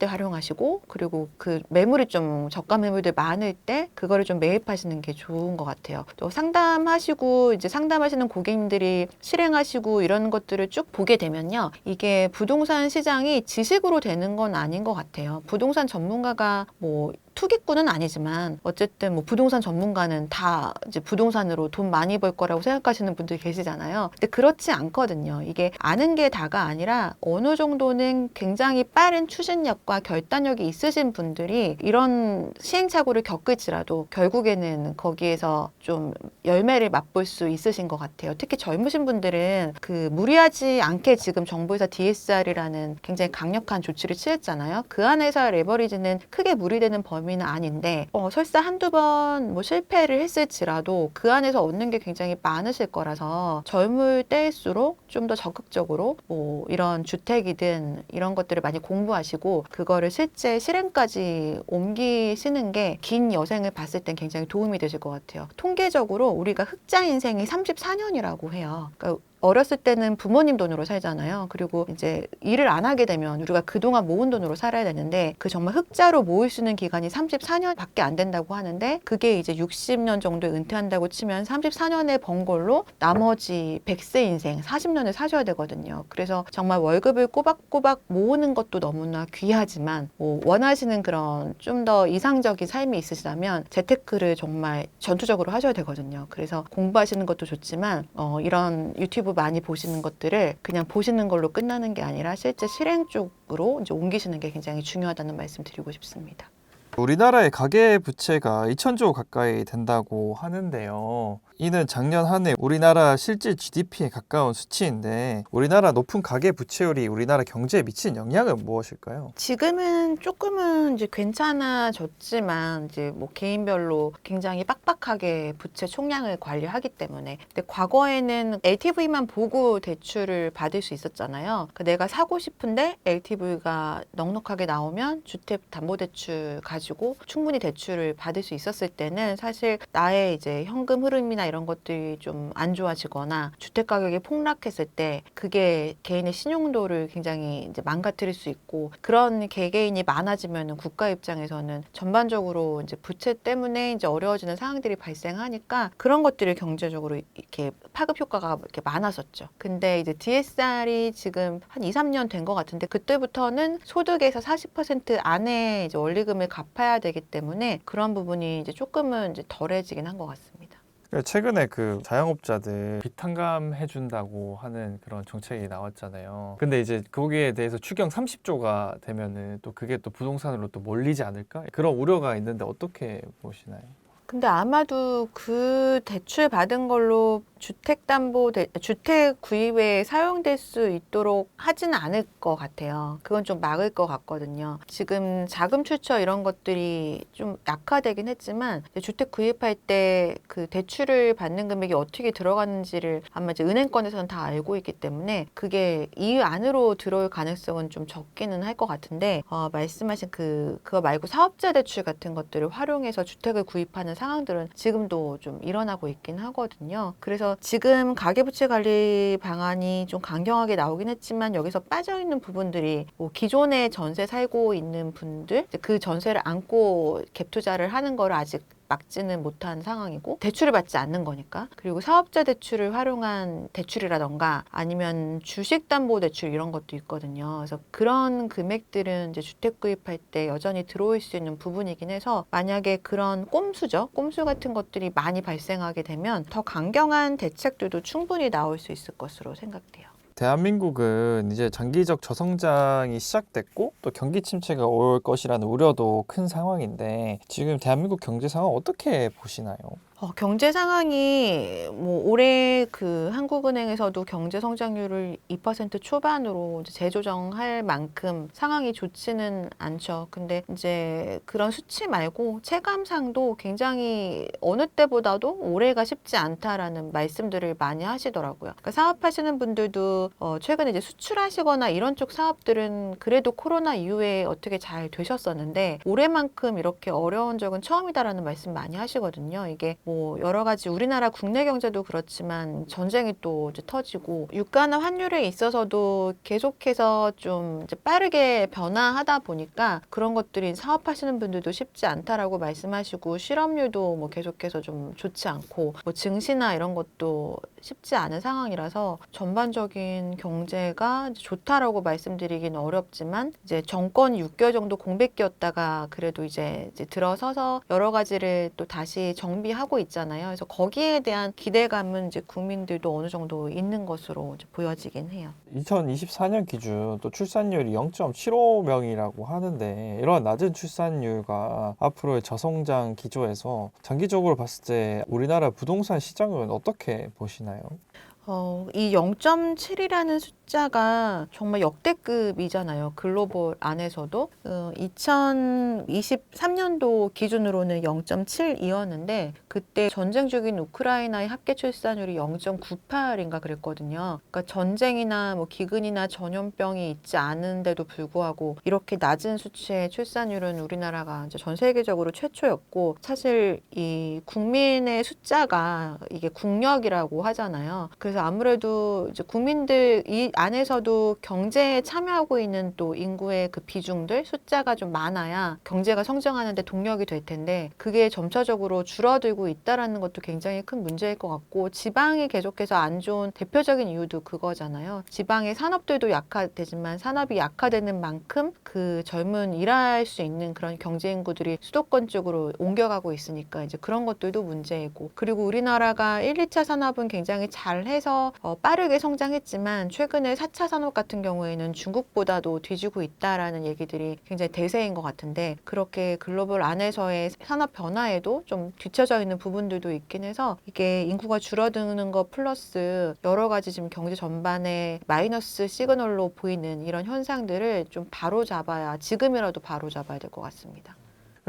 활용하시고 그리고 그 매물이 좀 저가 매물들 많을 때 그거를 좀 매입하시는 게 좋은 것 같아요. 또 상담하시고 이제 상담하시는 고객님들이 실행하시고 이런 것들을 쭉 보게 되면요. 이게 부동산 시장이 지식으로 되는 건 아닌 것 같아요. 부동산 전문가가 뭐 투기꾼은 아니지만 어쨌든 뭐 부동산 전문가는 다 이제 부동산으로 돈 많이 벌 거라고 생각하시는 분들이 계시잖아요. 근데 그렇지 않거든요. 이게 아는 게 다가 아니라 어느 정도는 굉장히 빠른 추진력과 결단력이 있으신 분들이 이런 시행착오를 겪을지라도 결국에는 거기에서 좀 열매를 맛볼 수 있으신 것 같아요. 특히 젊으신 분들은 그 무리하지 않게 지금 정부에서 DSR이라는 굉장히 강력한 조치를 취했잖아요. 그 안에서 레버리지는 크게 무리되는 범위 범위는 아닌데 설사 한두 번 뭐 실패를 했을지라도 그 안에서 얻는 게 굉장히 많으실 거라서 젊을 때일수록 좀 더 적극적으로 뭐 이런 주택이든 이런 것들을 많이 공부하시고 그거를 실제 실행까지 옮기시는 게 긴 여생을 봤을 땐 굉장히 도움이 되실 것 같아요. 통계적으로 우리가 흑자 인생이 34년이라고 해요. 그러니까 어렸을 때는 부모님 돈으로 살잖아요. 그리고 이제 일을 안 하게 되면 우리가 그동안 모은 돈으로 살아야 되는데 그 정말 흑자로 모을 수 있는 기간이 34년밖에 안 된다고 하는데 그게 이제 60년 정도에 은퇴한다고 치면 34년에 번 걸로 나머지 100세 인생 40년을 사셔야 되거든요. 그래서 정말 월급을 꼬박꼬박 모으는 것도 너무나 귀하지만 뭐 원하시는 그런 좀 더 이상적인 삶이 있으시다면 재테크를 정말 전투적으로 하셔야 되거든요. 그래서 공부하시는 것도 좋지만 이런 유튜브 많이 보시는 것들을 그냥 보시는 걸로 끝나는 게 아니라 실제 실행 쪽으로 이제 옮기시는 게 굉장히 중요하다는 말씀 드리고 싶습니다. 우리나라의 가계 부채가 2,000조 가까이 된다고 하는데요. 이는 작년 한 해 우리나라 실질 GDP에 가까운 수치인데 우리나라 높은 가계 부채율이 우리나라 경제에 미친 영향은 무엇일까요? 지금은 조금은 이제 괜찮아졌지만 이제 뭐 개인별로 굉장히 빡빡하게 부채 총량을 관리하기 때문에 근데 과거에는 LTV만 보고 대출을 받을 수 있었잖아요. 그러니까 내가 사고 싶은데 LTV가 넉넉하게 나오면 주택담보대출 가지고 충분히 대출을 받을 수 있었을 때는 사실 나의 이제 현금 흐름이나 이런 것들이 좀 안 좋아지거나 주택 가격이 폭락했을 때 그게 개인의 신용도를 굉장히 이제 망가뜨릴 수 있고 그런 개개인이 많아지면 국가 입장에서는 전반적으로 이제 부채 때문에 이제 어려워지는 상황들이 발생하니까 그런 것들이 경제적으로 이렇게 파급 효과가 이렇게 많았었죠. 근데 이제 DSR이 지금 한 2, 3년 된 것 같은데 그때부터는 소득에서 40% 안에 이제 원리금을 갚아야 되기 때문에 그런 부분이 이제 조금은 이제 덜해지긴 한 것 같습니다. 최근에 그 자영업자들 빚 탕감해 준다고 하는 그런 정책이 나왔잖아요. 근데 이제 거기에 대해서 추경 30조가 되면은 또 그게 또 부동산으로 또 몰리지 않을까? 그런 우려가 있는데 어떻게 보시나요? 근데 아마도 그 대출 받은 걸로 주택 구입에 사용될 수 있도록 하지는 않을 것 같아요. 그건 좀 막을 것 같거든요. 지금 자금 출처 이런 것들이 좀 약화되긴 했지만 주택 구입할 때 그 대출을 받는 금액이 어떻게 들어가는지를 아마 이제 은행권에서는 다 알고 있기 때문에 그게 이 안으로 들어올 가능성은 좀 적기는 할 것 같은데 말씀하신 그거 말고 사업자 대출 같은 것들을 활용해서 주택을 구입하는 상황들은 지금도 좀 일어나고 있긴 하거든요. 그래서 지금 가계부채 관리 방안이 좀 강경하게 나오긴 했지만 여기서 빠져있는 부분들이 뭐 기존에 전세 살고 있는 분들 그 전세를 안고 갭 투자를 하는 거를 아직 막지는 못한 상황이고 대출을 받지 않는 거니까 그리고 사업자 대출을 활용한 대출이라던가 아니면 주식담보대출 이런 것도 있거든요. 그래서 그런 금액들은 이제 주택 구입할 때 여전히 들어올 수 있는 부분이긴 해서 만약에 그런 꼼수죠. 꼼수 같은 것들이 많이 발생하게 되면 더 강경한 대책들도 충분히 나올 수 있을 것으로 생각돼요. 대한민국은 이제 장기적 저성장이 시작됐고 또 경기 침체가 올 것이라는 우려도 큰 상황인데 지금 대한민국 경제 상황 어떻게 보시나요? 경제 상황이 뭐 올해 그 한국은행에서도 경제 성장률을 2% 초반으로 이제 재조정할 만큼 상황이 좋지는 않죠. 근데 이제 그런 수치 말고 체감상도 굉장히 어느 때보다도 올해가 쉽지 않다라는 말씀들을 많이 하시더라고요. 그러니까 사업하시는 분들도 최근에 이제 수출하시거나 이런 쪽 사업들은 그래도 코로나 이후에 어떻게 잘 되셨었는데 올해만큼 이렇게 어려운 적은 처음이다라는 말씀 많이 하시거든요. 이게 뭐 여러 가지 우리나라 국내 경제도 그렇지만 전쟁이 또 이제 터지고 유가나 환율에 있어서도 계속해서 좀 이제 빠르게 변화하다 보니까 그런 것들이 사업하시는 분들도 쉽지 않다라고 말씀하시고 실업률도 뭐 계속해서 좀 좋지 않고 뭐 증시나 이런 것도 쉽지 않은 상황이라서 전반적인 경제가 좋다라고 말씀드리기는 어렵지만 이제 정권이 6개월 정도 공백기였다가 그래도 이제 들어서서 여러 가지를 또 다시 정비하고 있잖아요. 그래서 거기에 대한 기대감은 이제 국민들도 어느 정도 있는 것으로 이제 보여지긴 해요. 2024년 기준 또 출산율이 0.75명이라고 하는데 이런 낮은 출산율과 앞으로의 저성장 기조에서 장기적으로 봤을 때 우리나라 부동산 시장은 어떻게 보시나요? 이 0.7이라는 숫자가 정말 역대급이잖아요. 글로벌 안에서도. 2023년도 기준으로는 0.72였는데 그때 전쟁 중인 우크라이나의 합계 출산율이 0.98인가 그랬거든요. 그러니까 전쟁이나 뭐 기근이나 전염병이 있지 않은데도 불구하고 이렇게 낮은 수치의 출산율은 우리나라가 이제 전 세계적으로 최초였고, 사실 이 국민의 숫자가 이게 국력이라고 하잖아요. 그래서 아무래도 이제 국민들 이 안에서도 경제에 참여하고 있는 또 인구의 그 비중들 숫자가 좀 많아야 경제가 성장하는데 동력이 될 텐데 그게 점차적으로 줄어들고 있다라는 것도 굉장히 큰 문제일 것 같고, 지방이 계속해서 안 좋은 대표적인 이유도 그거잖아요. 지방의 산업들도 약화되지만 산업이 약화되는 만큼 그 젊은 일할 수 있는 그런 경제 인구들이 수도권 쪽으로 옮겨가고 있으니까 이제 그런 것들도 문제이고, 그리고 우리나라가 1, 2차 산업은 굉장히 잘해서 빠르게 성장했지만 최근에 4차 산업 같은 경우에는 중국보다도 뒤지고 있다라는 얘기들이 굉장히 대세인 것 같은데, 그렇게 글로벌 안에서의 산업 변화에도 좀 뒤처져 있는 부분들도 있긴 해서 이게 인구가 줄어드는 것 플러스 여러 가지 지금 경제 전반에 마이너스 시그널로 보이는 이런 현상들을 좀 바로 잡아야, 지금이라도 바로 잡아야 될 것 같습니다.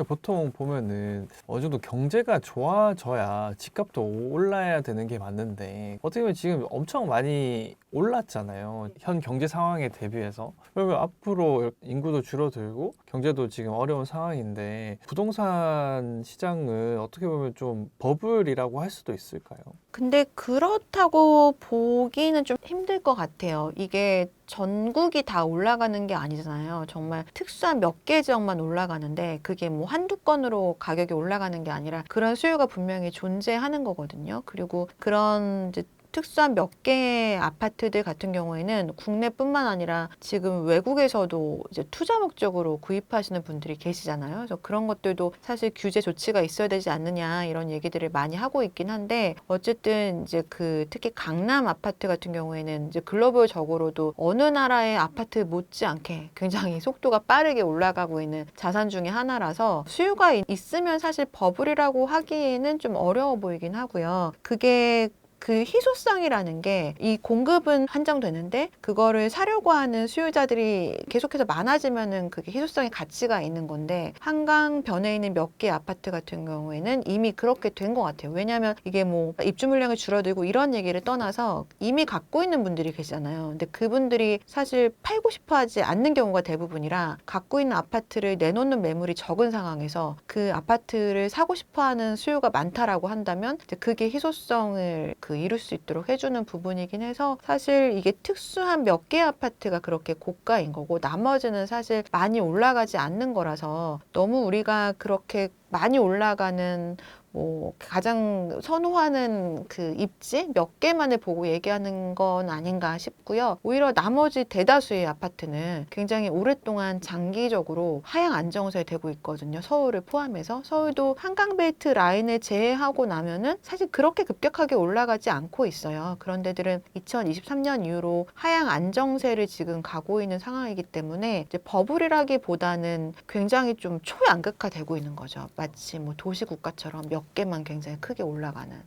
보통 보면은 어느 정도 경제가 좋아져야 집값도 올라야 되는 게 맞는데 어떻게 보면 지금 엄청 많이 올랐잖아요. 현 경제 상황에 대비해서. 그러면 앞으로 인구도 줄어들고 경제도 지금 어려운 상황인데 부동산 시장은 어떻게 보면 좀 버블이라고 할 수도 있을까요? 근데 그렇다고 보기는 좀 힘들 것 같아요. 이게 전국이 다 올라가는 게 아니잖아요. 정말 특수한 몇 개 지역만 올라가는데 그게 뭐 한두 건으로 가격이 올라가는 게 아니라 그런 수요가 분명히 존재하는 거거든요. 그리고 그런 이제 특수한 몇 개의 아파트들 같은 경우에는 국내뿐만 아니라 지금 외국에서도 이제 투자 목적으로 구입하시는 분들이 계시잖아요. 그래서 그런 것들도 사실 규제 조치가 있어야 되지 않느냐 이런 얘기들을 많이 하고 있긴 한데, 어쨌든 이제 그 특히 강남 아파트 같은 경우에는 이제 글로벌적으로도 어느 나라의 아파트 못지않게 굉장히 속도가 빠르게 올라가고 있는 자산 중에 하나라서 수요가 있으면 사실 버블이라고 하기에는 좀 어려워 보이긴 하고요. 그게 그 희소성이라는 게 이 공급은 한정되는데 그거를 사려고 하는 수요자들이 계속해서 많아지면은 그게 희소성의 가치가 있는 건데, 한강변에 있는 몇 개 아파트 같은 경우에는 이미 그렇게 된 것 같아요. 왜냐하면 이게 뭐 입주 물량이 줄어들고 이런 얘기를 떠나서 이미 갖고 있는 분들이 계시잖아요. 근데 그분들이 사실 팔고 싶어 하지 않는 경우가 대부분이라 갖고 있는 아파트를 내놓는 매물이 적은 상황에서 그 아파트를 사고 싶어 하는 수요가 많다라고 한다면 이제 그게 희소성을 이룰 수 있도록 해주는 부분이긴 해서, 사실 이게 특수한 몇 개의 아파트가 그렇게 고가인 거고 나머지는 사실 많이 올라가지 않는 거라서 너무 우리가 그렇게 많이 올라가는 뭐 가장 선호하는 그 입지 몇 개만을 보고 얘기하는 건 아닌가 싶고요. 오히려 나머지 대다수의 아파트는 굉장히 오랫동안 장기적으로 하향 안정세 되고 있거든요. 서울을 포함해서. 서울도 한강벨트 라인을 제외하고 나면은 사실 그렇게 급격하게 올라가지 않고 있어요. 그런 데들은 2023년 이후로 하향 안정세를 지금 가고 있는 상황이기 때문에 이제 버블이라기보다는 굉장히 좀 초양극화되고 있는 거죠. 마치 뭐 도시국가처럼 몇 개만 굉장히 크게 올라가는.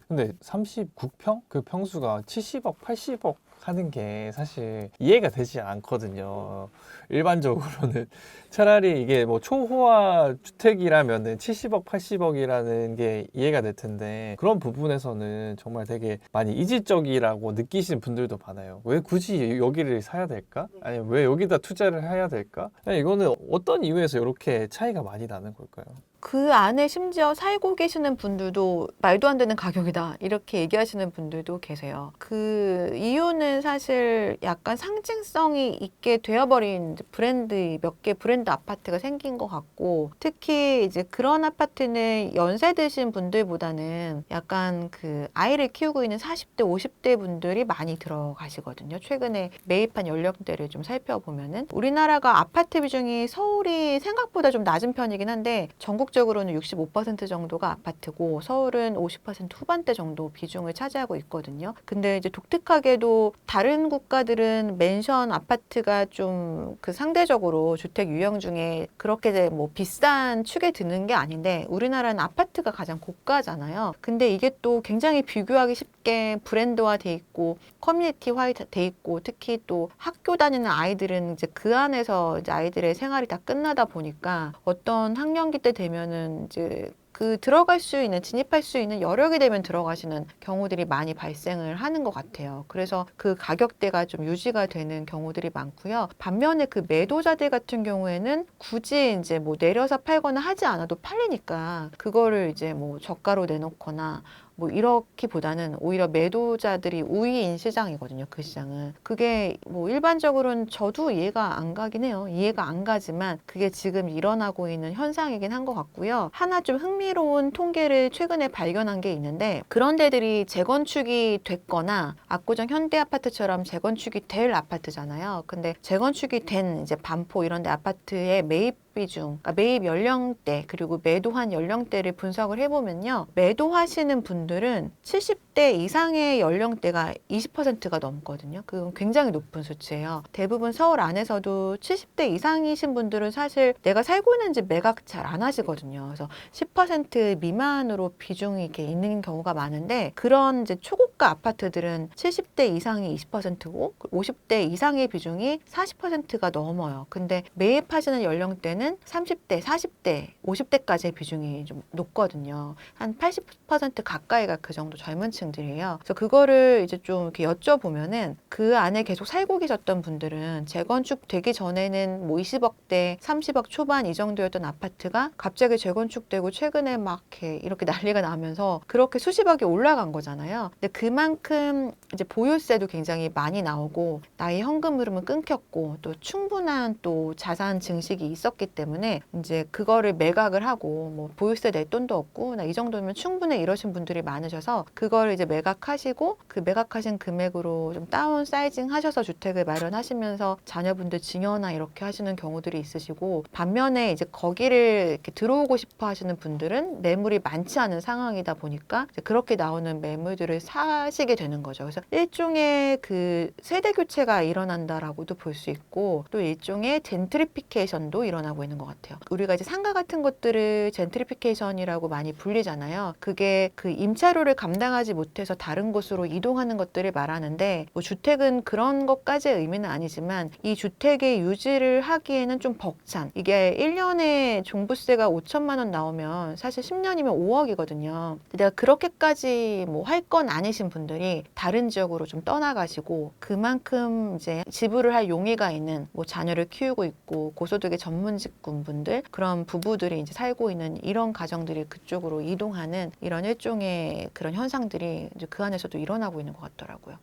근데 39평? 그 평수가 70억, 80억 하는 게 사실 이해가 되지 않거든요. 일반적으로는 차라리 이게 뭐 초호화 주택이라면은 70억, 80억이라는 게 이해가 될 텐데 그런 부분에서는 정말 되게 많이 이질적이라고 느끼시는 분들도 많아요. 왜 굳이 여기를 사야 될까? 아니 왜 여기다 투자를 해야 될까? 아니, 이거는 어떤 이유에서 이렇게 차이가 많이 나는 걸까요? 그 안에 심지어 살고 계시는 분들도 말도 안 되는 가격이다 이렇게 얘기하시는 분들도 계세요. 그 이유는 사실 약간 상징성이 있게 되어버린 브랜드, 몇 개 브랜드 아파트가 생긴 것 같고, 특히 이제 그런 아파트는 연세 드신 분들보다는 약간 그 아이를 키우고 있는 40대 50대 분들이 많이 들어가시거든요. 최근에 매입한 연령대를 좀 살펴보면은 우리나라가 아파트 비중이 서울이 생각보다 좀 낮은 편이긴 한데 전국적으로는 65% 정도가 아파트고 서울은 50% 후반대 정도 비중을 차지하고 있거든요. 근데 이제 독특하게도 다른 국가들은 맨션 아파트가 좀 그 상대적으로 주택 유형 중에 그렇게 뭐 비싼 축에 드는 게 아닌데 우리나라는 아파트가 가장 고가잖아요. 근데 이게 또 굉장히 비교하기 쉽게 쉽게 브랜드화 돼 있고 커뮤니티화 돼 있고 특히 또 학교 다니는 아이들은 이제 그 안에서 이제 아이들의 생활이 다 끝나다 보니까 어떤 학년기 때 되면은 이제 그 들어갈 수 있는 진입할 수 있는 여력이 되면 들어가시는 경우들이 많이 발생을 하는 것 같아요. 그래서 그 가격대가 좀 유지가 되는 경우들이 많고요. 반면에 그 매도자들 같은 경우에는 굳이 이제 뭐 내려서 팔거나 하지 않아도 팔리니까 그거를 이제 뭐 저가로 내놓거나 뭐 이렇기보다는 오히려 매도자들이 우위인 시장이거든요. 그 시장은. 그게 뭐 일반적으로는 저도 이해가 안 가긴 해요. 이해가 안 가지만 그게 지금 일어나고 있는 현상이긴 한 것 같고요. 하나 좀 흥미로운 통계를 최근에 발견한 게 있는데 그런 데들이 재건축이 됐거나 압구정 현대아파트처럼 재건축이 될 아파트잖아요. 근데 재건축이 된 이제 반포 이런 데 아파트의 매입 비중, 그러니까 매입 연령대 그리고 매도한 연령대를 분석을 해보면요. 매도하시는 분들은 70대 이상의 연령대가 20%가 넘거든요. 그건 굉장히 높은 수치예요. 대부분 서울 안에서도 70대 이상이신 분들은 사실 내가 살고 있는지 매각 잘 안 하시거든요. 그래서 10% 미만으로 비중이 이렇게 있는 경우가 많은데 그런 이제 초고가 아파트들은 70대 이상이 20%고 50대 이상의 비중이 40%가 넘어요. 근데 매입하시는 연령대는 30대, 40대, 50대까지의 비중이 좀 높거든요. 한 80% 가까이가 그 정도 젊은 층들이에요. 그래서 그거를 이제 좀 이렇게 여쭤보면은 그 안에 계속 살고 계셨던 분들은 재건축 되기 전에는 뭐 20억대, 30억 초반 이 정도였던 아파트가 갑자기 재건축되고 최근에 막 이렇게 난리가 나면서 그렇게 수십억이 올라간 거잖아요. 근데 그만큼 이제 보유세도 굉장히 많이 나오고 나의 현금 흐름은 끊겼고 또 충분한 또 자산 증식이 있었기 때문에 이제 그거를 매각을 하고 뭐 보유세 낼 돈도 없고 나 이 정도면 충분해 이러신 분들이 많으셔서 그거를 이제 매각하시고 그 매각하신 금액으로 좀 다운 사이징 하셔서 주택을 마련하시면서 자녀분들 증여나 이렇게 하시는 경우들이 있으시고 반면에 이제 거기를 이렇게 들어오고 싶어 하시는 분들은 매물이 많지 않은 상황이다 보니까 이제 그렇게 나오는 매물들을 사시게 되는 거죠. 그래서 일종의 그 세대 교체가 일어난다라고도 볼 수 있고 또 일종의 젠트리피케이션도 일어나고 있는 것 같아요. 우리가 이제 상가 같은 것들을 젠트리피케이션이라고 많이 불리잖아요. 그게 그 임차료를 감당하지 못해서 다른 곳으로 이동하는 것들을 말하는데 뭐 주택은 그런 것까지의 의미는 아니지만 이 주택의 유지를 하기에는 좀 벅찬 이게 1년에 종부세가 5천만 원 나오면 사실 10년이면 5억이거든요. 내가 그렇게까지 뭐 할 건 아니신 분들이 다른 지역으로 좀 떠나가시고 그만큼 이제 지불을 할 용의가 있는 뭐 자녀를 키우고 있고 고소득의 전문직군분들 그런 부부들이 이제 살고 있는 이런 가정들이 그쪽으로 이동하는 이런 일종의 그런 현상들이 이제 그 안에서도 일어나고 있는 것 같더라고요.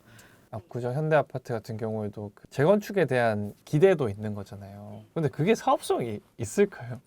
압구정 현대아파트 같은 경우에도 그 재건축에 대한 기대도 있는 거잖아요. 근데 그게 사업성이 있을까요?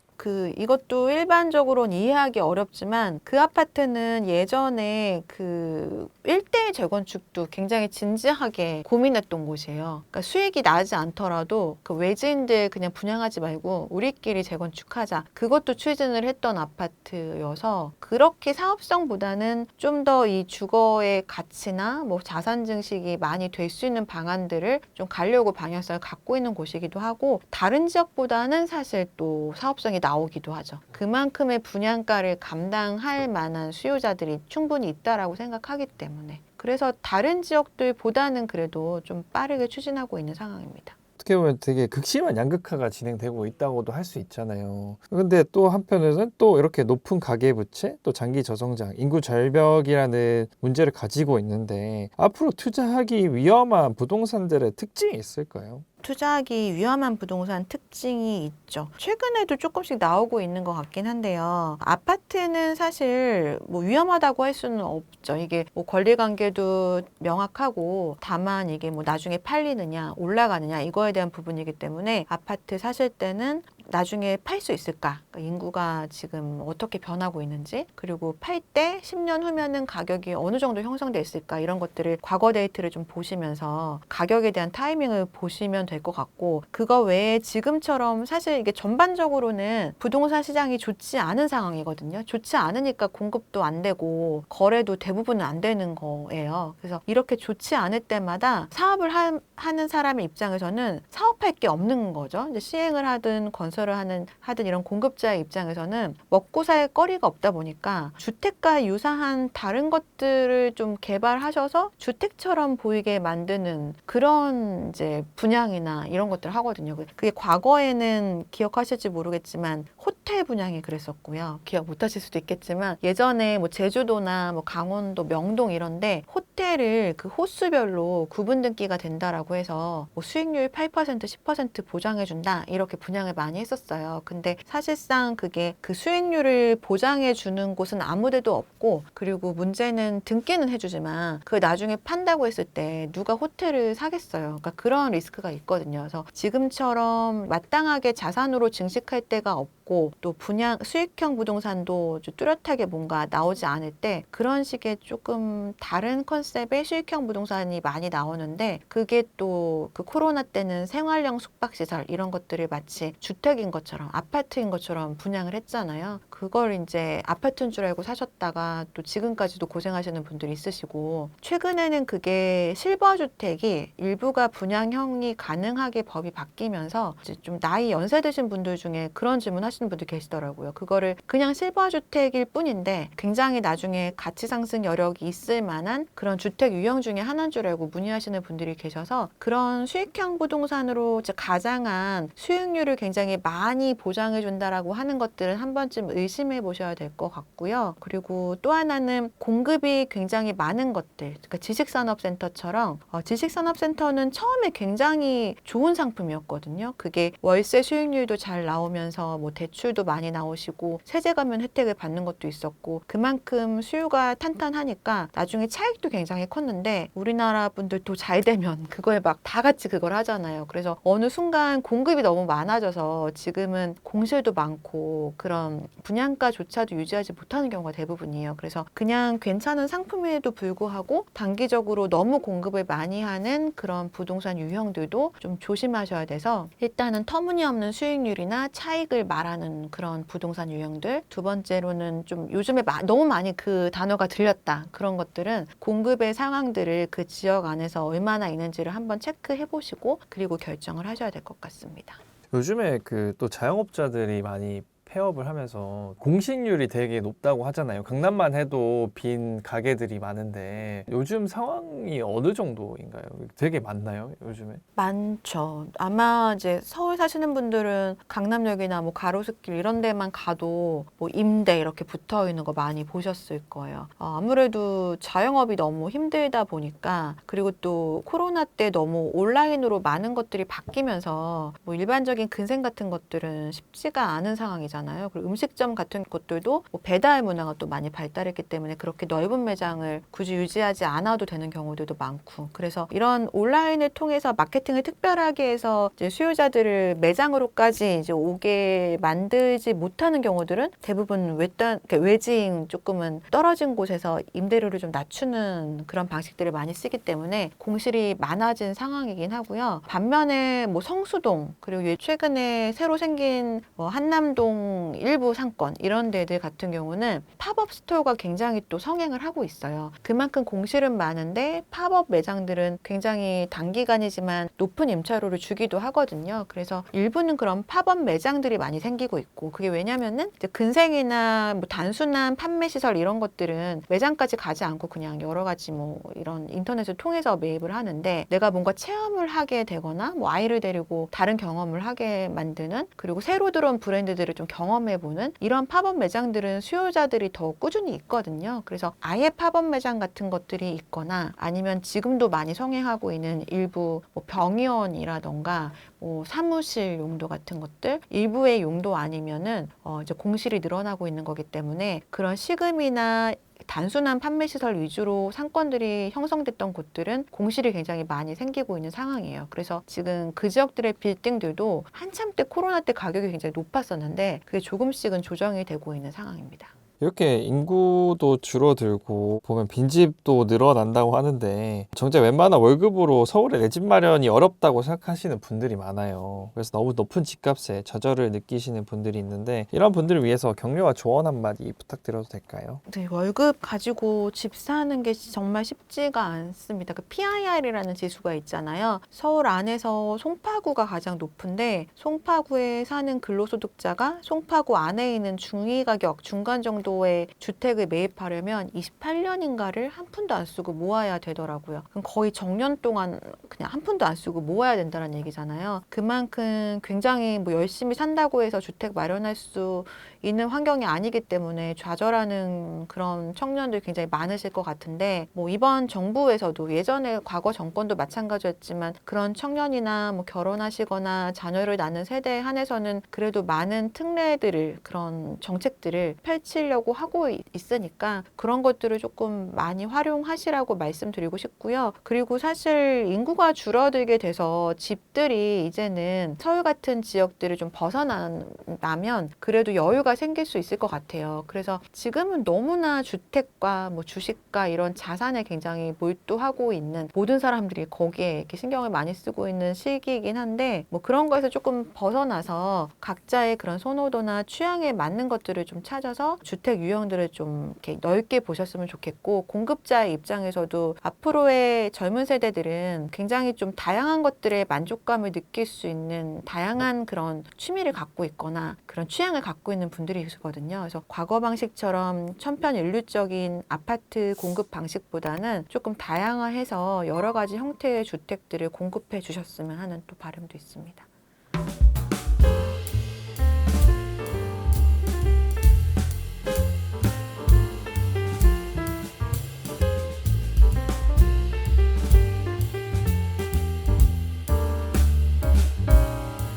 이것도 일반적으로는 이해하기 어렵지만 그 아파트는 예전에 그 1대1 재건축도 굉장히 진지하게 고민했던 곳이에요. 그러니까 수익이 나지 않더라도 그 외지인들 그냥 분양하지 말고 우리끼리 재건축하자. 그것도 추진을 했던 아파트여서 그렇게 사업성보다는 좀 더 이 주거의 가치나 뭐 자산 증식이 많이 될 수 있는 방안들을 좀 가려고 방향성을 갖고 있는 곳이기도 하고 다른 지역보다는 사실 또 사업성이 나오기도 하죠. 그만큼의 분양가를 감당할 만한 수요자들이 충분히 있다라고 생각하기 때문에 그래서 다른 지역들보다는 그래도 좀 빠르게 추진하고 있는 상황입니다. 어떻게 보면 되게 극심한 양극화가 진행되고 있다고도 할 수 있잖아요. 근데 또 한편에서는 또 이렇게 높은 가계부채, 또 장기 저성장, 인구 절벽이라는 문제를 가지고 있는데 앞으로 투자하기 위험한 부동산들의 특징이 있을까요? 투자하기 위험한 부동산 특징이 있죠. 최근에도 조금씩 나오고 있는 것 같긴 한데요. 아파트는 사실 뭐 위험하다고 할 수는 없죠. 이게 뭐 권리관계도 명확하고 다만 이게 뭐 나중에 팔리느냐 올라가느냐 이거에 대한 부분이기 때문에 아파트 사실 때는 나중에 팔 수 있을까? 그러니까 인구가 지금 어떻게 변하고 있는지 그리고 팔 때 10년 후면은 가격이 어느 정도 형성돼 있을까? 이런 것들을 과거 데이터를 좀 보시면서 가격에 대한 타이밍을 보시면 될 것 같고 그거 외에 지금처럼 사실 이게 전반적으로는 부동산 시장이 좋지 않은 상황이거든요. 좋지 않으니까 공급도 안 되고 거래도 대부분은 안 되는 거예요. 그래서 이렇게 좋지 않을 때마다 사업을 하는 사람의 입장에서는 사업할 게 없는 거죠. 이제 시행을 하든 건설 건설을 하든 이런 공급자의 입장에서는 먹고 살 거리가 없다 보니까 주택과 유사한 다른 것들을 좀 개발하셔서 주택처럼 보이게 만드는 그런 이제 분양이나 이런 것들을 하거든요. 그게 과거에는 기억하실지 모르겠지만 호텔 분양이 그랬었고요. 기억 못 하실 수도 있겠지만 예전에 뭐 제주도나 뭐 강원도, 명동 이런데 호텔을 그 호수별로 구분 등기가 된다라고 해서 뭐 수익률 8%, 10% 보장해준다 이렇게 분양을 많이 했었어요. 근데 사실상 그게 그 수익률을 보장해주는 곳은 아무데도 없고, 그리고 문제는 등기는 해주지만 그 나중에 판다고 했을 때 누가 호텔을 사겠어요. 그러니까 그런 리스크가 있거든요. 그래서 지금처럼 마땅하게 자산으로 증식할 때가 없고 또 분양 수익형 부동산도 좀 뚜렷하게 뭔가 나오지 않을 때 그런 식의 조금 다른 컨셉의 수익형 부동산이 많이 나오는데, 그게 또 그 코로나 때는 생활형 숙박시설 이런 것들을 마치 주택인 것처럼 아파트인 것처럼 분양을 했잖아요. 그걸 이제 아파트인 줄 알고 사셨다가 또 지금까지도 고생하시는 분들이 있으시고, 최근에는 그게 실버주택이 일부가 분양형이 가능하게 법이 바뀌면서 이제 좀 나이 연세 드신 분들 중에 그런 질문 하시는 분들 계시더라고요. 그거를 그냥 실버주택일 뿐인데 굉장히 나중에 가치 상승 여력이 있을 만한 그런 주택 유형 중에 하나인 줄 알고 문의하시는 분들이 계셔서, 그런 수익형 부동산으로 이제 가장한 수익률을 굉장히 많이 보장해 준다라고 하는 것들은 한 번쯤 의심해 보셔야 될 것 같고요. 그리고 또 하나는 공급이 굉장히 많은 것들, 그러니까 지식산업센터처럼 지식산업센터는 처음에 굉장히 좋은 상품이었거든요. 그게 월세 수익률도 잘 나오면서 뭐 대출도 많이 나오시고 세제 감면 혜택을 받는 것도 있었고, 그만큼 수요가 탄탄하니까 나중에 차익도 굉장히 컸는데, 우리나라 분들도 잘 되면 그거에 막 다 같이 그걸 하잖아요. 그래서 어느 순간 공급이 너무 많아져서 지금은 공실도 많고 그런 분양가조차도 유지하지 못하는 경우가 대부분이에요. 그래서 그냥 괜찮은 상품에도 불구하고 단기적으로 너무 공급을 많이 하는 그런 부동산 유형들도 좀 조심하셔야 돼서, 일단은 터무니없는 수익률이나 차익을 말하는 그런 부동산 유형들, 두 번째로는 좀 요즘에 너무 많이 그 단어가 들렸다 그런 것들은 공급의 상황들을 그 지역 안에서 얼마나 있는지를 한번 체크해 보시고 그리고 결정을 하셔야 될 것 같습니다. 요즘에 그 또 자영업자들이 많이 폐업을 하면서 공실률이 되게 높다고 하잖아요. 강남만 해도 빈 가게들이 많은데 요즘 상황이 어느 정도인가요? 되게 많나요, 요즘에? 많죠. 아마 이제 서울 사시는 분들은 강남역이나 뭐 가로수길 이런 데만 가도 뭐 임대 이렇게 붙어 있는 거 많이 보셨을 거예요. 아무래도 자영업이 너무 힘들다 보니까, 그리고 또 코로나 때 너무 온라인으로 많은 것들이 바뀌면서 뭐 일반적인 근생 같은 것들은 쉽지가 않은 상황이잖아요. 그리고 음식점 같은 것들도 뭐 배달 문화가 또 많이 발달했기 때문에 그렇게 넓은 매장을 굳이 유지하지 않아도 되는 경우들도 많고, 그래서 이런 온라인을 통해서 마케팅을 특별하게 해서 이제 수요자들을 매장으로까지 이제 오게 만들지 못하는 경우들은 대부분 외지인 조금은 떨어진 곳에서 임대료를 좀 낮추는 그런 방식들을 많이 쓰기 때문에 공실이 많아진 상황이긴 하고요. 반면에 뭐 성수동, 그리고 최근에 새로 생긴 뭐 한남동 일부 상권 이런 데들 같은 경우는 팝업 스토어가 굉장히 또 성행을 하고 있어요. 그만큼 공실은 많은데 팝업 매장들은 굉장히 단기간이지만 높은 임차료를 주기도 하거든요. 그래서 일부는 그런 팝업 매장들이 많이 생기고 있고, 그게 왜냐면은 이제 근생이나 뭐 단순한 판매 시설 이런 것들은 매장까지 가지 않고 그냥 여러 가지 뭐 이런 인터넷을 통해서 매입을 하는데, 내가 뭔가 체험을 하게 되거나 뭐 아이를 데리고 다른 경험을 하게 만드는, 그리고 새로 들어온 브랜드들을 좀 경험해보는 이런 팝업 매장들은 수요자들이 더 꾸준히 있거든요. 그래서 아예 팝업 매장 같은 것들이 있거나, 아니면 지금도 많이 성행하고 있는 일부 뭐 병의원이라던가 뭐 사무실 용도 같은 것들, 일부의 용도 아니면은 이제 공실이 늘어나고 있는 거기 때문에, 그런 시금이나 단순한 판매 시설 위주로 상권들이 형성됐던 곳들은 공실이 굉장히 많이 생기고 있는 상황이에요. 그래서 지금 그 지역들의 빌딩들도 한참 때 코로나 때 가격이 굉장히 높았었는데 그게 조금씩은 조정이 되고 있는 상황입니다. 이렇게 인구도 줄어들고 보면 빈집도 늘어난다고 하는데 정작 웬만한 월급으로 서울에 내 집 마련이 어렵다고 생각하시는 분들이 많아요. 그래서 너무 높은 집값에 좌절을 느끼시는 분들이 있는데 이런 분들을 위해서 격려와 조언 한마디 부탁드려도 될까요? 네, 월급 가지고 집 사는 게 정말 쉽지가 않습니다. 그 PIR이라는 지수가 있잖아요. 서울 안에서 송파구가 가장 높은데 송파구에 사는 근로소득자가 송파구 안에 있는 중위 가격, 중간 정도의 주택을 매입하려면 28년인가를 한 푼도 안 쓰고 모아야 되더라고요. 그럼 거의 정년 동안 그냥 한 푼도 안 쓰고 모아야 된다는 얘기잖아요. 그만큼 굉장히 뭐 열심히 산다고 해서 주택 마련할 수 있는 환경이 아니기 때문에 좌절하는 그런 청년들이 굉장히 많으실 것 같은데 뭐 이번 정부에서도 예전에 과거 정권도 마찬가지였지만 그런 청년이나 뭐 결혼하시거나 자녀를 낳는 세대에 한해서는 그래도 많은 특례들을 그런 정책들을 펼치려고 하고 있으니까 그런 것들을 조금 많이 활용하시라고 말씀드리고 싶고요. 그리고 사실 인구가 줄어들게 돼서 집들이 이제는 서울 같은 지역들을 좀 벗어나면 그래도 여유가 생길 수 있을 것 같아요. 그래서 지금은 너무나 주택과 뭐 주식과 이런 자산에 굉장히 몰두하고 있는 모든 사람들이 거기에 이렇게 신경을 많이 쓰고 있는 시기이긴 한데 뭐 그런 거에서 조금 벗어나서 각자의 그런 선호도나 취향에 맞는 것들을 좀 찾아서 주택 유형들을 좀 이렇게 넓게 보셨으면 좋겠고 공급자의 입장에서도 앞으로의 젊은 세대들은 굉장히 좀 다양한 것들에 만족감을 느낄 수 있는 다양한 그런 취미를 갖고 있거나 그런 취향을 갖고 있는 분들이 있거든요. 그래서 과거 방식처럼 천편일률적인 아파트 공급 방식보다는 조금 다양화해서 여러 가지 형태의 주택들을 공급해 주셨으면 하는 또 바람도 있습니다.